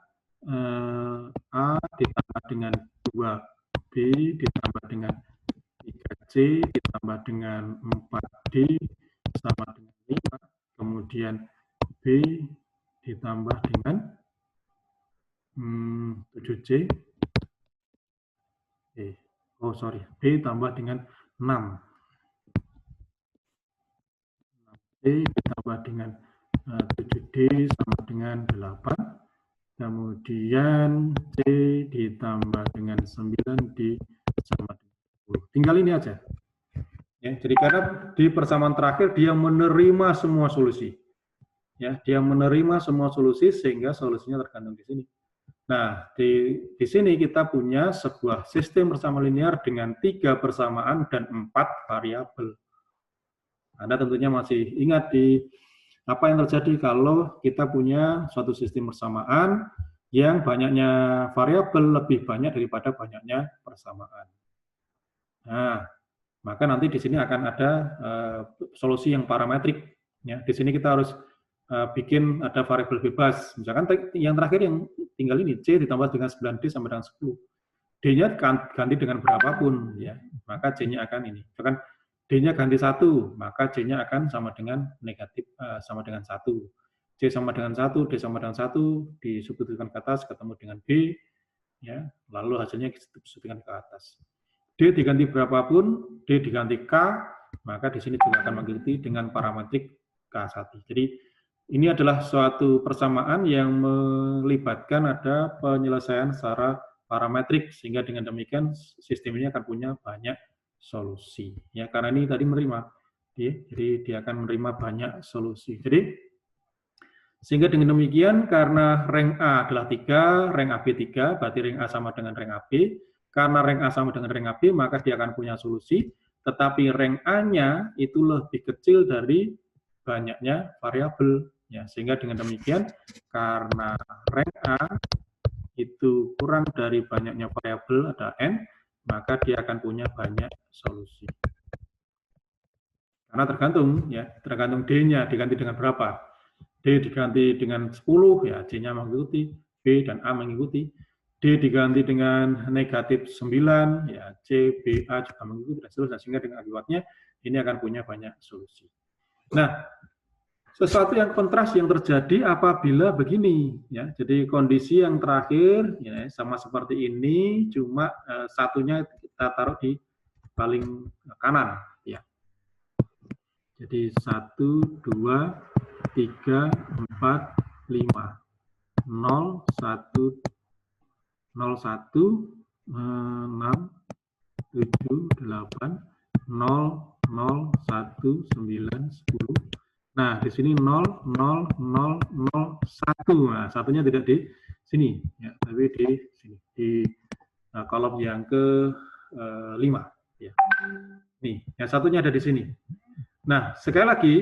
A ditambah dengan 2B ditambah dengan 3C ditambah ditambah dengan 4D sama dengan 5, kemudian B ditambah dengan 7C, B tambah dengan 6, B ditambah dengan 7D sama dengan 8, kemudian C ditambah dengan 9D sama dengan 10. Tinggal ini aja. Ya, jadi karena di persamaan terakhir dia menerima semua solusi. Ya, dia menerima semua solusi sehingga solusinya tergantung di sini. Nah, di sini kita punya sebuah sistem persamaan linear dengan 3 persamaan dan 4 variabel. Anda tentunya masih ingat di apa yang terjadi kalau kita punya suatu sistem persamaan yang banyaknya variabel lebih banyak daripada banyaknya persamaan. Nah, maka nanti di sini akan ada solusi yang parametrik. Ya, di sini kita harus bikin ada variabel bebas. Misalkan yang terakhir yang tinggal ini, C ditambah dengan 9D sampai dengan 10. D-nya ganti dengan berapapun, ya, maka C-nya akan ini. Misalkan D-nya ganti 1, maka C-nya akan sama dengan negatif, sama dengan 1. C sama dengan 1, D sama dengan 1, disubstitusikan ke atas, ketemu dengan B, ya, lalu hasilnya disubstitusikan ke atas. D diganti berapapun, D diganti K, maka di sini juga akan mengikuti dengan parametrik K1. Jadi ini adalah suatu persamaan yang melibatkan ada penyelesaian secara parametrik, sehingga dengan demikian sistem ini akan punya banyak solusi. Ya, karena ini tadi menerima, jadi dia akan menerima banyak solusi. Jadi sehingga dengan demikian karena rank A adalah 3, rank AB 3, berarti rank A sama dengan rank AB. Karena rank A sama dengan rank AB, maka dia akan punya solusi, tetapi rank A-nya itu lebih kecil dari banyaknya variabel. Ya, sehingga dengan demikian, karena rank A itu kurang dari banyaknya variabel, ada N, maka dia akan punya banyak solusi. Karena tergantung, ya, tergantung D-nya diganti dengan berapa. D diganti dengan 10, ya C-nya mengikuti, B dan A mengikuti. D diganti dengan negatif 9, ya C, B, A juga mengikuti, dan seterusnya. Sehingga dengan akibatnya, ini akan punya banyak solusi. Nah, sesuatu yang kontras yang terjadi apabila begini, ya. Jadi kondisi yang terakhir, ya, sama seperti ini, cuma satunya kita taruh di paling kanan, ya. Jadi 1, 2, 3, 4, 5, 0, 1, 0, 1, 6, 7, 8, 0, 0, 1, 9, 10. Nah, di sini 0, 0, 0, 0, 1. Nah, satunya tidak di sini, ya, tapi di sini, di kolom yang ke-5. Ya. Nih, yang satunya ada di sini. Nah, sekali lagi,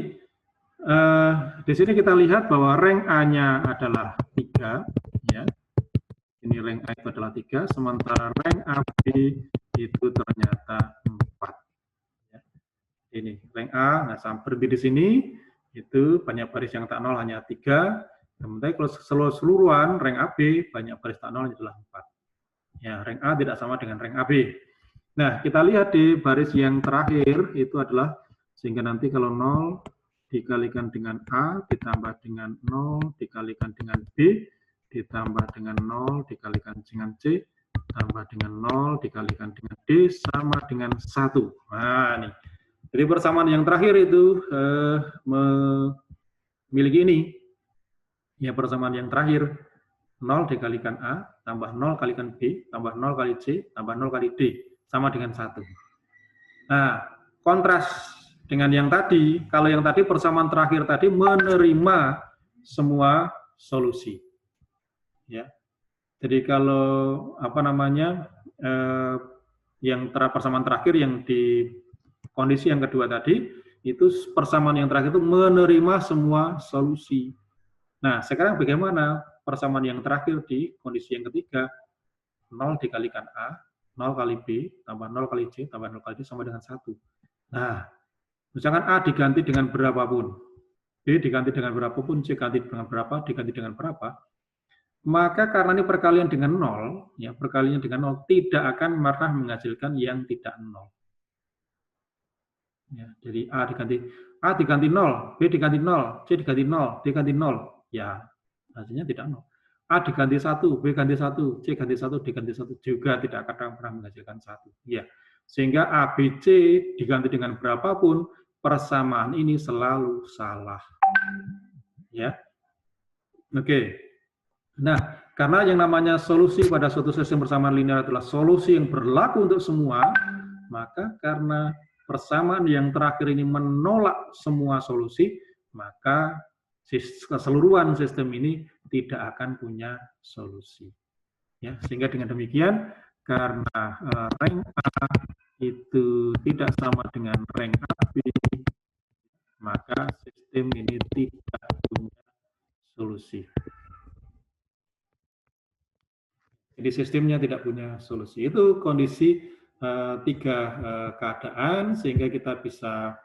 di sini kita lihat bahwa rank A-nya adalah 3. Ya. Ini rank A itu adalah 3, sementara rank AB itu ternyata 4. Ya. Ini rank A, nah seperti di sini, itu banyak baris yang tak nol hanya 3, kemudian kalau keseluruhan rank AB banyak baris tak nol adalah 4. Ya, rank A tidak sama dengan rank AB. Nah, kita lihat di baris yang terakhir itu adalah, sehingga nanti kalau 0 dikalikan dengan A ditambah dengan 0 dikalikan dengan B ditambah dengan 0 dikalikan dengan C tambah dengan 0 dikalikan dengan D sama dengan 1. Nah, ini. Jadi persamaan yang terakhir itu memiliki ini. Ya, persamaan yang terakhir 0 dikalikan A, tambah 0 kalikan B, tambah 0 kali C, tambah 0 kali D, sama dengan 1. Nah, kontras dengan yang tadi, kalau yang tadi persamaan terakhir tadi menerima semua solusi. Ya. Jadi kalau apa namanya, yang persamaan terakhir yang di kondisi yang kedua tadi, itu persamaan yang terakhir itu menerima semua solusi. Nah, sekarang bagaimana persamaan yang terakhir di kondisi yang ketiga? 0 dikalikan A, 0 kali B, tambah 0 kali C, tambah 0 kali D, sama dengan 1. Nah, misalkan A diganti dengan berapapun, B diganti dengan berapapun, C diganti dengan berapa, diganti dengan berapa, maka karena ini perkalian dengan 0, ya, perkalian dengan 0 tidak akan pernah menghasilkan yang tidak 0. Ya, jadi A diganti 0, B diganti 0, C diganti 0, D ganti 0. Ya, hasilnya tidak 0. A diganti 1, B ganti 1, C ganti 1, D ganti 1 juga tidak akan pernah menghasilkan 1. Ya. Sehingga A, B, C diganti dengan berapapun, persamaan ini selalu salah. Ya. Oke. Nah, karena yang namanya solusi pada suatu sistem persamaan linear adalah solusi yang berlaku untuk semua, maka karena persamaan yang terakhir ini menolak semua solusi, maka keseluruhan sistem ini tidak akan punya solusi. Ya, sehingga dengan demikian, karena rank A itu tidak sama dengan rank AB, maka sistem ini tidak punya solusi. Jadi sistemnya tidak punya solusi. Itu kondisi tiga keadaan sehingga kita bisa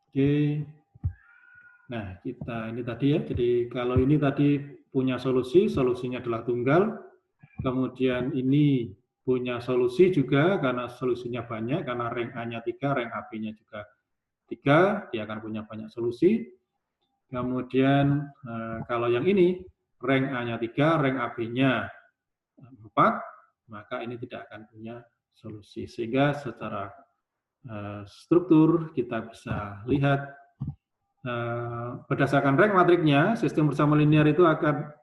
oke. Nah, kita ini tadi ya. Jadi kalau ini tadi punya solusi, solusinya adalah tunggal. Kemudian ini punya solusi juga karena solusinya banyak, karena rank A-nya 3, rank AB-nya juga 3, dia akan punya banyak solusi. Kemudian kalau yang ini rank A-nya 3, rank AB-nya 4, maka ini tidak akan punya solusi. Sehingga secara struktur kita bisa lihat berdasarkan rank matriknya, sistem bersama linear itu akan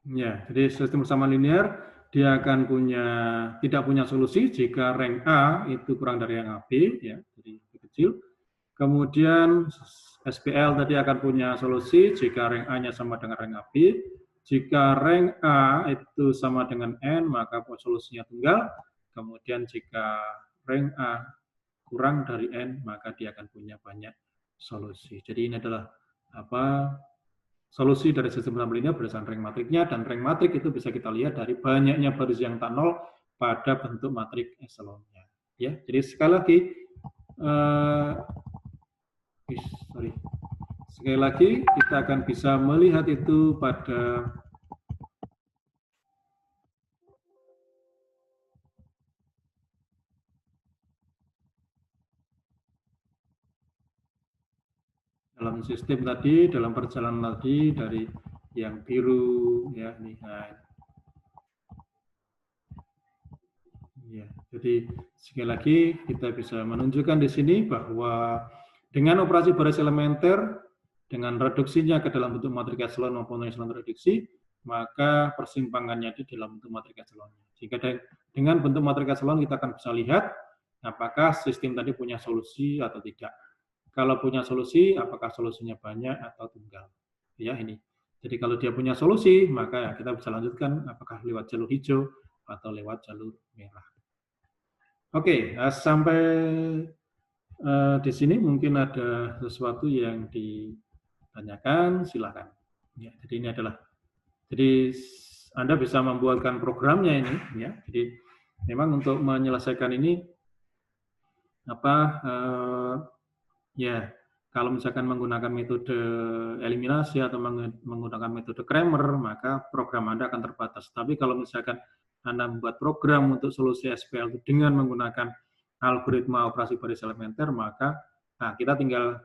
ya, jadi sistem bersama linear dia akan tidak punya solusi jika rank A itu kurang dari rank AB, ya, jadi lebih kecil. Kemudian SPL tadi akan punya solusi jika rank A-nya sama dengan rank AB. Jika rank A itu sama dengan N, maka solusinya tunggal. Kemudian jika rank A kurang dari N, maka dia akan punya banyak solusi. Jadi ini adalah solusi dari sistem bersama linear berdasarkan rank matriknya, dan rank matrik itu bisa kita lihat dari banyaknya baris yang tak nol pada bentuk matrik echelonnya. Ya, jadi sekali lagi, sekali lagi kita akan bisa melihat itu pada dalam sistem tadi, dalam perjalanan tadi dari yang biru, ya, ini. Ya, jadi sekali lagi kita bisa menunjukkan di sini bahwa dengan operasi baris elementer, dengan reduksinya ke dalam bentuk matrik echelon maupun echelon reduksi, maka persimpangannya di dalam bentuk matrik echelon. Jika dengan bentuk matrik echelon kita akan bisa lihat apakah sistem tadi punya solusi atau tidak. Kalau punya solusi, apakah solusinya banyak atau tunggal? Ya, ini. Jadi kalau dia punya solusi, maka kita bisa lanjutkan apakah lewat jalur hijau atau lewat jalur merah. Oke, sampai di sini mungkin ada sesuatu yang ditanyakan, silakan. Ya, jadi ini adalah, jadi Anda bisa membuatkan programnya ini, ya. Jadi memang untuk menyelesaikan ini ya, kalau misalkan menggunakan metode eliminasi atau menggunakan metode Cramer, maka program Anda akan terbatas. Tapi kalau misalkan Anda membuat program untuk solusi SPL dengan menggunakan algoritma operasi baris elementer, maka kita tinggal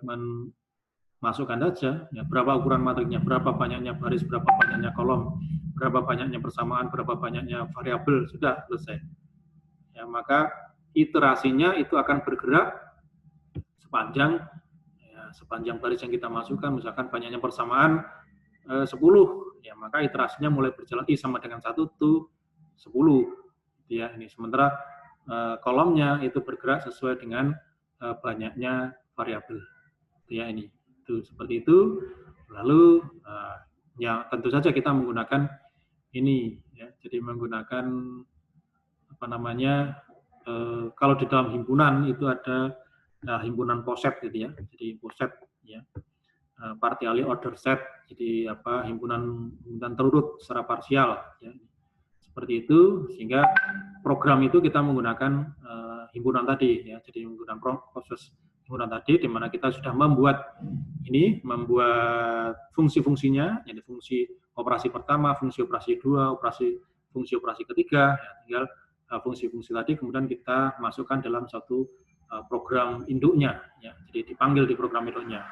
masukkan saja ya, berapa ukuran matriknya, berapa banyaknya baris, berapa banyaknya kolom, berapa banyaknya persamaan, berapa banyaknya variabel, sudah selesai. Ya, maka iterasinya itu akan bergerak sepanjang baris yang kita masukkan, misalkan banyaknya persamaan 10, ya maka iterasinya mulai berjalan I sama dengan 1 to 10. Ya, ini sementara kolomnya itu bergerak sesuai dengan banyaknya variabel. Ya, ini itu seperti itu. Lalu ya tentu saja kita menggunakan ini, ya, jadi menggunakan kalau di dalam himpunan itu ada himpunan poset gitu ya. Jadi poset ya. Partially order set, jadi himpunan terurut secara parsial ya. Seperti itu, sehingga program itu kita menggunakan himpunan tadi ya. Jadi menggunakan proses himpunan tadi di mana kita sudah membuat fungsi-fungsinya, jadi fungsi operasi pertama, fungsi operasi 2, fungsi operasi ketiga ya, tinggal fungsi-fungsi tadi kemudian kita masukkan dalam satu program induknya ya. Jadi dipanggil di program induknya.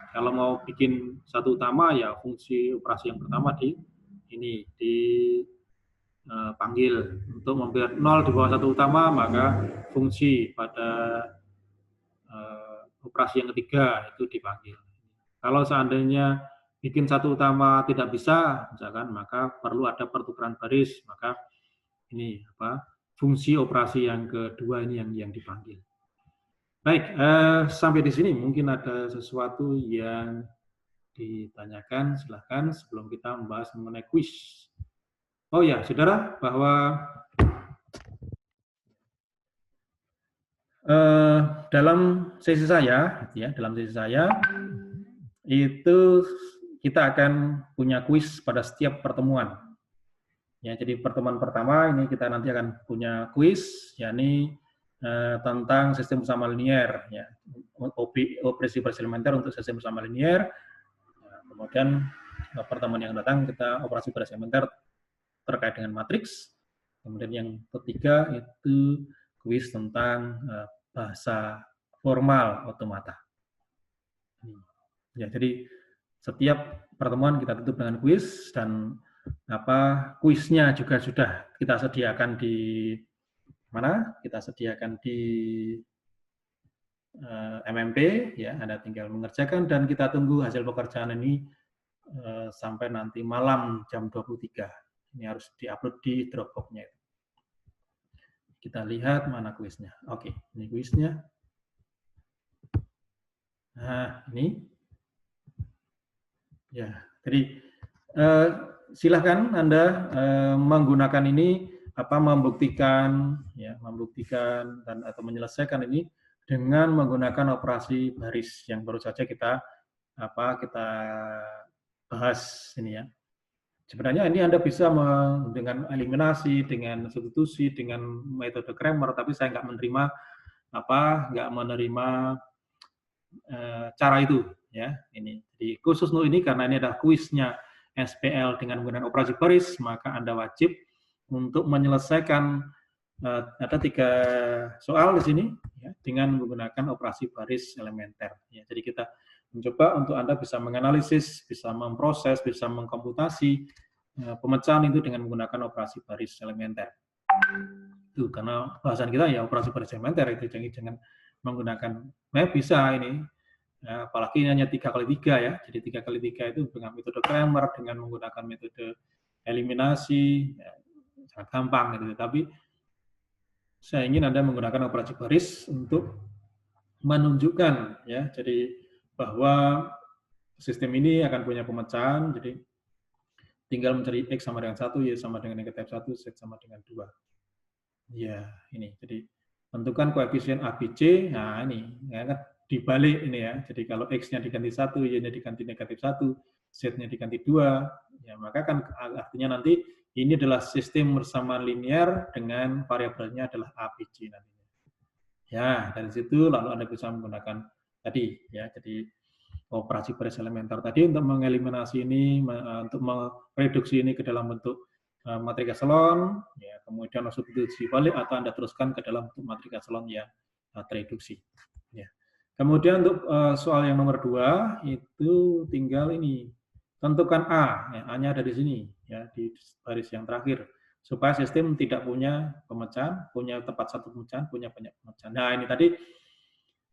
Kalau mau bikin satu utama ya fungsi operasi yang pertama dipanggil. Untuk membuat 0 di bawah satu utama maka fungsi pada operasi yang ketiga itu dipanggil. Kalau seandainya bikin satu utama tidak bisa, misalkan, maka perlu ada pertukaran baris, maka ini fungsi operasi yang kedua ini yang dipanggil. Baik, sampai di sini mungkin ada sesuatu yang ditanyakan, silahkan sebelum kita membahas mengenai kuis. Oh ya, saudara, bahwa dalam sesi saya itu kita akan punya kuis pada setiap pertemuan. Ya, jadi pertemuan pertama ini kita nanti akan punya kuis, yakni tentang sistem bersama linier, ya, operasi baris elementer untuk sistem bersama linier. Nah, kemudian pertemuan yang datang kita operasi baris elementer terkait dengan matriks. Kemudian yang ketiga itu kuis tentang bahasa formal otomata. Ya, jadi setiap pertemuan kita tutup dengan kuis, dan kuisnya juga sudah kita sediakan di mana? Kita sediakan di MMP, ya, Anda tinggal mengerjakan dan kita tunggu hasil pekerjaan ini sampai nanti malam jam 23. Ini harus diupload di Dropbox-nya. Kita lihat mana kuisnya. Oke, ini kuisnya. Nah, ini. Ya, jadi silahkan Anda menggunakan ini membuktikan dan atau menyelesaikan ini dengan menggunakan operasi baris yang baru saja kita bahas ini ya. Sebenarnya ini Anda bisa dengan eliminasi, dengan substitusi, dengan metode Cramer, tapi saya nggak menerima cara itu ya. Ini jadi khusus ini karena ini adalah kuisnya SPL dengan menggunakan operasi baris, maka Anda wajib untuk menyelesaikan ada 3 soal di sini ya, dengan menggunakan operasi baris elementer. Ya, jadi kita mencoba untuk Anda bisa menganalisis, bisa memproses, bisa mengkomputasi pemecahan itu dengan menggunakan operasi baris elementer. Itu karena bahasan kita ya operasi baris elementer itu, jangan menggunakan bisa ini. Ya, apalagi hanya 3x3 ya, jadi 3x3 itu dengan metode Cramer, dengan menggunakan metode eliminasi, ya, sangat gampang gitu. Tapi saya ingin Anda menggunakan operasi baris untuk menunjukkan ya, jadi bahwa sistem ini akan punya pemecahan, jadi tinggal mencari X sama dengan 1, Y sama dengan negatif 1, Z sama dengan 2. Ya, ini, jadi tentukan koefisien ABC, nah ini, ya kan, dibalik ini ya, jadi kalau X-nya diganti 1, Y-nya diganti negatif 1, Z-nya diganti 2, ya maka kan artinya nanti ini adalah sistem bersamaan linear dengan variabelnya adalah ABC nantinya. Ya, dari situ lalu Anda bisa menggunakan tadi ya, jadi operasi baris elementer tadi untuk mengeliminasi ini, untuk mereduksi ini ke dalam bentuk matriks eselon, ya, kemudian substitusi balik atau Anda teruskan ke dalam bentuk matriks eselon yang tereduksi. Ya. Kemudian untuk soal yang nomor 2 itu tinggal ini, tentukan A, ya, A-nya ada di sini, ya, di baris yang terakhir, supaya sistem tidak punya pemecahan, punya tepat satu pemecahan, punya banyak pemecahan. Nah ini tadi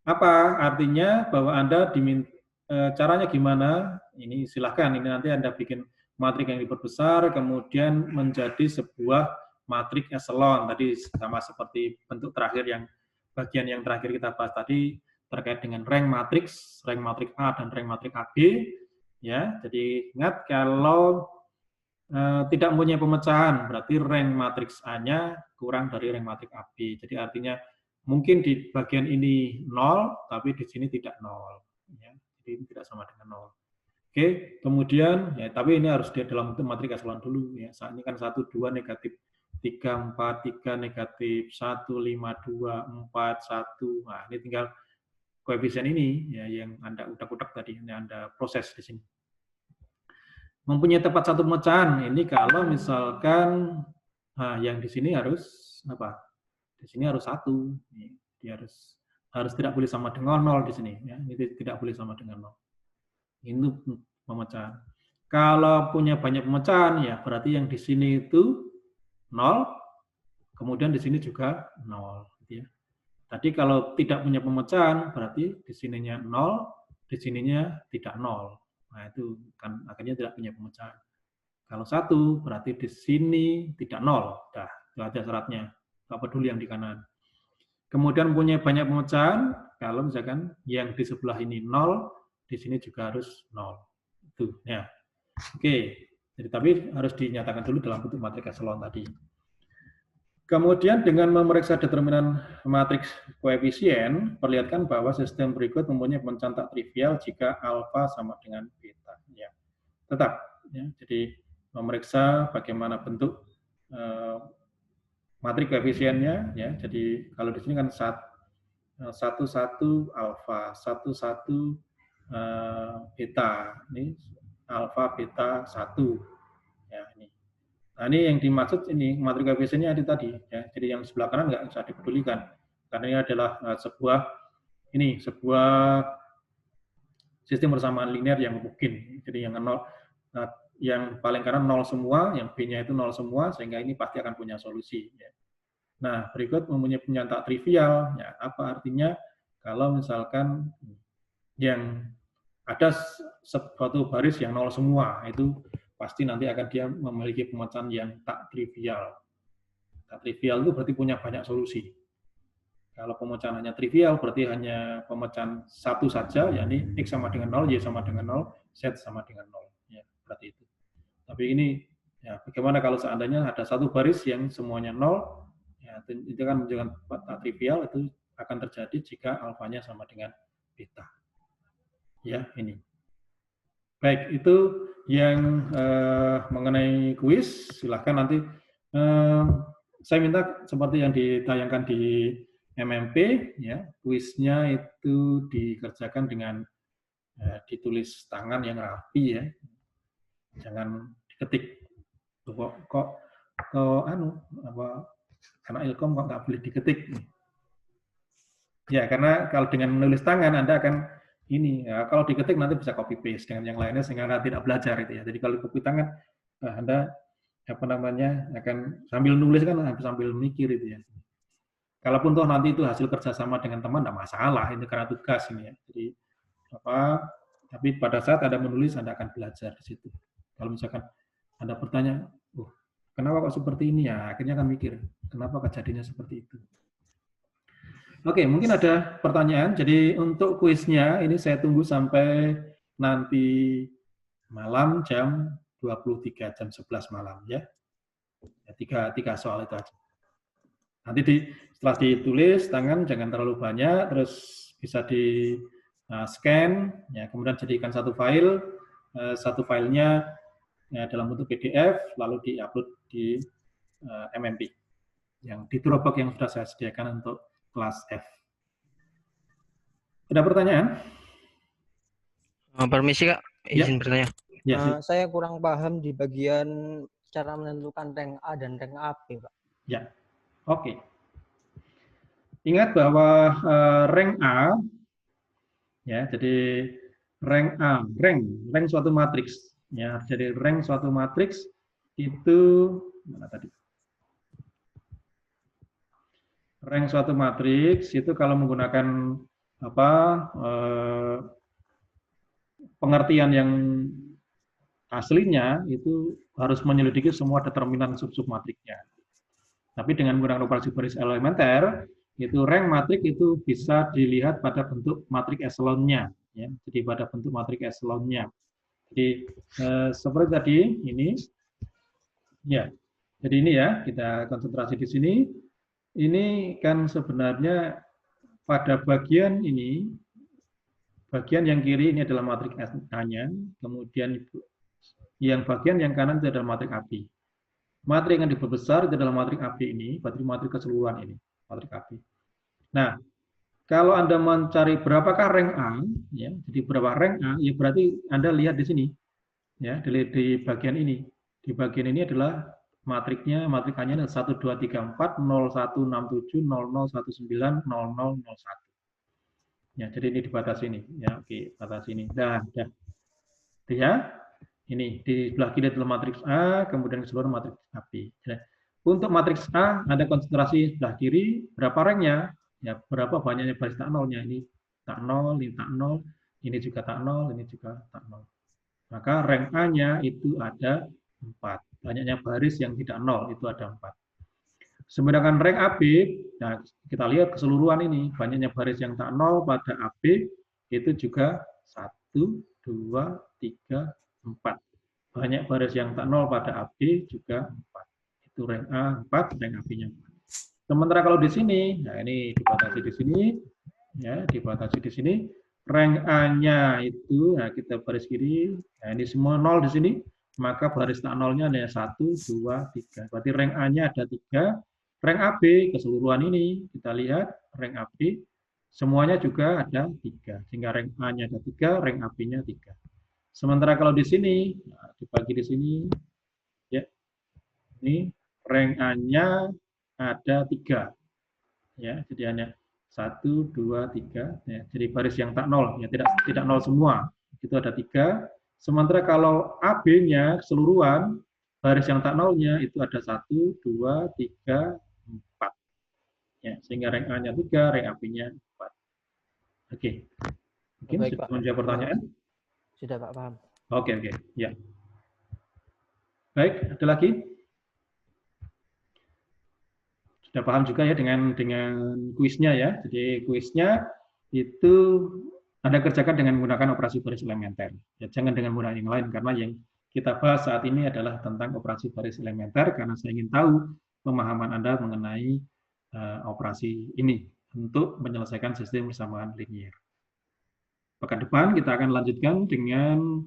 apa artinya bahwa Anda diminta caranya gimana? Ini silahkan, ini nanti Anda bikin matriks yang diperbesar, kemudian menjadi sebuah matriks eselon. Tadi sama seperti bentuk terakhir yang bagian yang terakhir kita bahas tadi terkait dengan rank matriks A dan rank matriks AB. Ya, jadi ingat kalau tidak mempunyai pemecahan, berarti rank matriks A-nya kurang dari rank matriks AB. Jadi artinya mungkin di bagian ini 0, tapi di sini tidak 0. Ya, jadi tidak sama dengan 0. Oke, kemudian, ya, tapi ini harus dalam bentuk matriks eselon dulu. Ya. Saat ini kan 1, 2, negatif 3, 4, 3, negatif 1, 5, 2, 4, 1. Nah, ini tinggal koefisien ini ya, yang Anda udak-udak tadi, ini Anda proses di sini. Mempunyai tepat satu pemecahan, ini kalau misalkan yang di sini harus apa? Di sini harus 1. Dia harus tidak boleh sama dengan 0 di sini. Ya. Ini tidak boleh sama dengan 0. Ini pemecahan. Kalau punya banyak pemecahan, ya berarti yang di sini itu 0, kemudian di sini juga 0. Ya. Tadi kalau tidak punya pemecahan, berarti di sininya 0, di sininya tidak 0. Nah, itu kan akhirnya tidak punya pemecahan. Kalau 1, berarti di sini tidak 0. Dah, itu aja syaratnya. Nggak peduli yang di kanan. Kemudian punya banyak pemecahan, kalau misalkan yang di sebelah ini 0, di sini juga harus 0. Itu, ya. Oke. Jadi, tapi harus dinyatakan dulu dalam bentuk matriks eselon tadi. Kemudian dengan memeriksa determinan matriks koefisien, perlihatkan bahwa sistem berikut mempunyai pemecahan tak trivial jika alfa sama dengan beta. Ya. Tetap, ya. Jadi memeriksa bagaimana bentuk matriks koefisiennya. Ya. Jadi kalau di sini kan 1, 1 alfa, 1, 1 beta. Ini alfa, beta, 1. Ya, ini. Nah, ini yang dimaksud ini matriks koefisiennya itu tadi. Ya. Jadi yang sebelah kanan nggak usah dipedulikan, karena ini adalah sebuah sistem persamaan linear yang mungkin. Jadi yang 0, yang paling kanan 0 semua, yang B-nya itu 0 semua, sehingga ini pasti akan punya solusi. Ya. Nah, berikut mempunyai pemecahan tak trivial. Ya, apa artinya? Kalau misalkan yang ada suatu baris yang 0 semua, itu pasti nanti akan dia memiliki pemecahan yang tak trivial. Tak trivial itu berarti punya banyak solusi. Kalau pemecahan hanya trivial, berarti hanya pemecahan 1 saja, yakni X sama dengan 0, Y sama dengan 0, Z sama dengan 0. Ya, berarti itu. Tapi ini, ya, bagaimana kalau seandainya ada satu baris yang semuanya 0, ya, itu kan menunjukkan tak trivial, itu akan terjadi jika alfanya sama dengan beta. Ya, ini. Baik, itu yang mengenai kuis. Silahkan nanti saya minta seperti yang ditayangkan di MMP, ya, kuisnya itu dikerjakan dengan ditulis tangan yang rapi, ya, jangan diketik. Kok karena Ilkom kok nggak boleh diketik. Ya, karena kalau dengan menulis tangan Anda akan ini, ya, kalau diketik nanti bisa copy paste dengan yang lainnya sehingga Anda tidak belajar itu, ya. Jadi kalau copy tangan Anda akan sambil nulis kan sambil mikir itu, ya. Kalaupun toh nanti itu hasil kerjasama dengan teman tidak masalah, ini karena tugas ini, ya. Jadi tapi pada saat Anda menulis Anda akan belajar di situ. Kalau misalkan Anda bertanya, kenapa kok seperti ini, ya, akhirnya akan mikir kenapa kejadiannya seperti itu. Oke, mungkin ada pertanyaan. Jadi untuk kuisnya ini saya tunggu sampai nanti malam jam 23, jam 11 malam, ya. Tiga soal itu aja. Nanti setelah ditulis tangan jangan terlalu banyak, terus bisa di scan, ya, kemudian jadikan satu filenya ya, dalam bentuk PDF, lalu diupload di MMP yang di Dropbox yang sudah saya sediakan untuk kelas F. Ada pertanyaan? Permisi Kak, izin bertanya. Ya, saya kurang paham di bagian cara menentukan rank A dan rank AB, Pak. Ya, oke. Ingat bahwa rank A, ya, jadi rank A, rank suatu matriks, ya, jadi rank suatu matriks itu mana tadi? Rank suatu matriks itu kalau menggunakan pengertian yang aslinya itu harus menyelidiki semua determinan sub-sub matriknya. Tapi dengan menggunakan operasi baris elementer, itu rank matrik itu bisa dilihat pada bentuk matrik eselonnya, ya. Jadi pada bentuk matrik eselonnya. Jadi seperti tadi ini Ya, jadi ini ya, kita konsentrasi di sini. Ini kan sebenarnya pada bagian ini, bagian yang kiri ini adalah matriks A-nya, kemudian bagian yang kanan itu adalah matriks AB. Matriks yang diperbesar itu adalah matriks AB ini, berarti matriks keseluruhan ini, matriks AB. Nah, kalau Anda mencari berapakah rank A, ya, jadi berapa rank A, ya berarti Anda lihat di sini, ya, di bagian ini. Di bagian ini adalah matriksnya, matrik A-nya 1, 2, 3, 4, 0, 1, 6, 7, 0, 0, 1, 9, 0, 0, 0, 1. Ya, jadi ini dibatasi ini. Ya, oke, batasi ini. Dah. Ya, ini di sebelah kiri adalah matriks A, kemudian keseluruhan matriks AB. Ya. Untuk matriks A, ada konsentrasi sebelah kiri, berapa ranknya? Ya, berapa banyaknya baris tak nolnya? Ini tak nol, ini tak nol, ini juga tak nol, ini juga tak nol. Maka rank A-nya itu ada 4. Banyaknya baris yang tidak nol itu ada 4. Sedangkan rank AB, nah kita lihat keseluruhan ini, banyaknya baris yang tak nol pada AB itu juga 1, 2, 3, 4. Banyak baris yang tak nol pada AB juga 4. Itu rank A 4, rank AB-nya 4. Sementara kalau di sini, nah ini dibatasi di sini, ya dibatasi di sini. Rank A-nya itu, nah kita baris kiri, nah ini semua nol di sini, maka baris tak nolnya hanya 1, 2, 3. Berarti rank A-nya ada 3. Rank AB keseluruhan ini kita lihat rank AB semuanya juga ada 3. Sehingga rank A-nya ada 3, rank AB-nya 3. Sementara kalau di sini, nah, dibagi di sini, ya, ini rank A-nya ada 3. Ya, jadi hanya 1, 2, 3. Ya, jadi baris yang tak nol, ya tidak nol semua. Itu ada 3. Sementara kalau AB-nya keseluruhan, baris yang tak nolnya itu ada 1, 2, 3, 4. Ya, sehingga rank A-nya 3, rank AB-nya 4. Oke. Mungkin Baik, sudah Pak. menjawab pertanyaan? Sudah, Pak, paham. Oke. Ya. Baik, ada lagi? Sudah paham juga ya dengan kuisnya ya. Jadi kuisnya itu Anda kerjakan dengan menggunakan operasi baris elementer. Ya, jangan dengan menggunakan yang lain, karena yang kita bahas saat ini adalah tentang operasi baris elementer, karena saya ingin tahu pemahaman Anda mengenai operasi ini untuk menyelesaikan sistem persamaan linier. Pekan depan kita akan lanjutkan dengan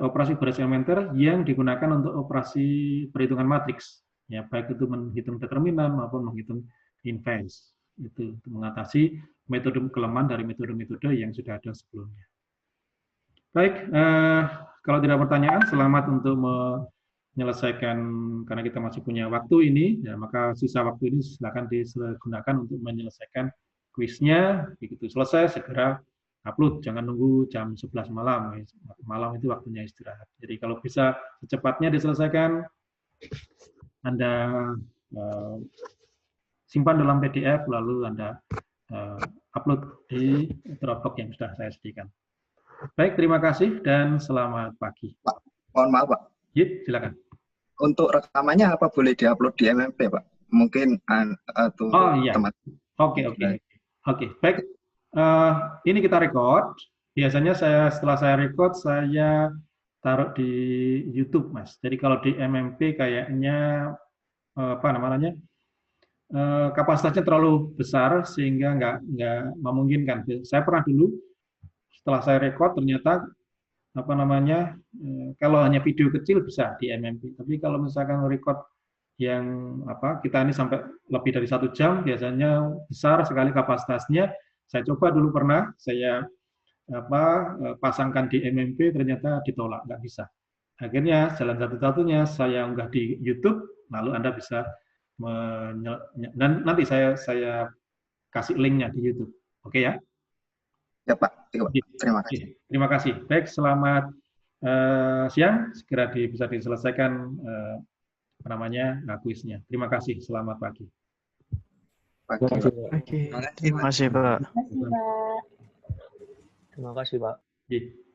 operasi baris elementer yang digunakan untuk operasi perhitungan matriks. Ya, baik itu menghitung determinan maupun menghitung inverse. Itu untuk mengatasi metode kelemahan dari metode-metode yang sudah ada sebelumnya. Baik, kalau tidak pertanyaan, selamat untuk menyelesaikan, karena kita masih punya waktu ini, ya, maka sisa waktu ini silakan digunakan untuk menyelesaikan kuisnya. Begitu selesai, segera upload, jangan nunggu jam 11 malam. Malam itu waktunya istirahat. Jadi kalau bisa secepatnya diselesaikan, Anda simpan dalam PDF, lalu Anda upload di Dropbox yang sudah saya sediakan. Baik, terima kasih dan selamat pagi. Pak, mohon maaf, Pak. Ya, silakan. Untuk rekamannya apa boleh diupload di MMP, Pak? Mungkin iya. Oke. Baik. Ini kita record. Biasanya setelah saya record, saya taruh di YouTube, Mas. Jadi kalau di MMP kayaknya kapasitasnya terlalu besar sehingga nggak memungkinkan. Saya pernah dulu setelah saya record ternyata kalau hanya video kecil bisa di MMP. Tapi kalau misalkan record yang kita ini sampai lebih dari 1 jam, biasanya besar sekali kapasitasnya. Saya coba dulu pernah, saya pasangkan di MMP, ternyata ditolak, nggak bisa. Akhirnya jalan satu-satunya saya unggah di YouTube, lalu Anda bisa dan nanti saya kasih linknya di YouTube. Oke ya? Ya Pak. Terima kasih. Terima kasih. Baik, selamat siang. Segera bisa diselesaikan kuisnya. Terima kasih. Selamat pagi. Terima kasih, Pak. Terima kasih, Pak. Iya.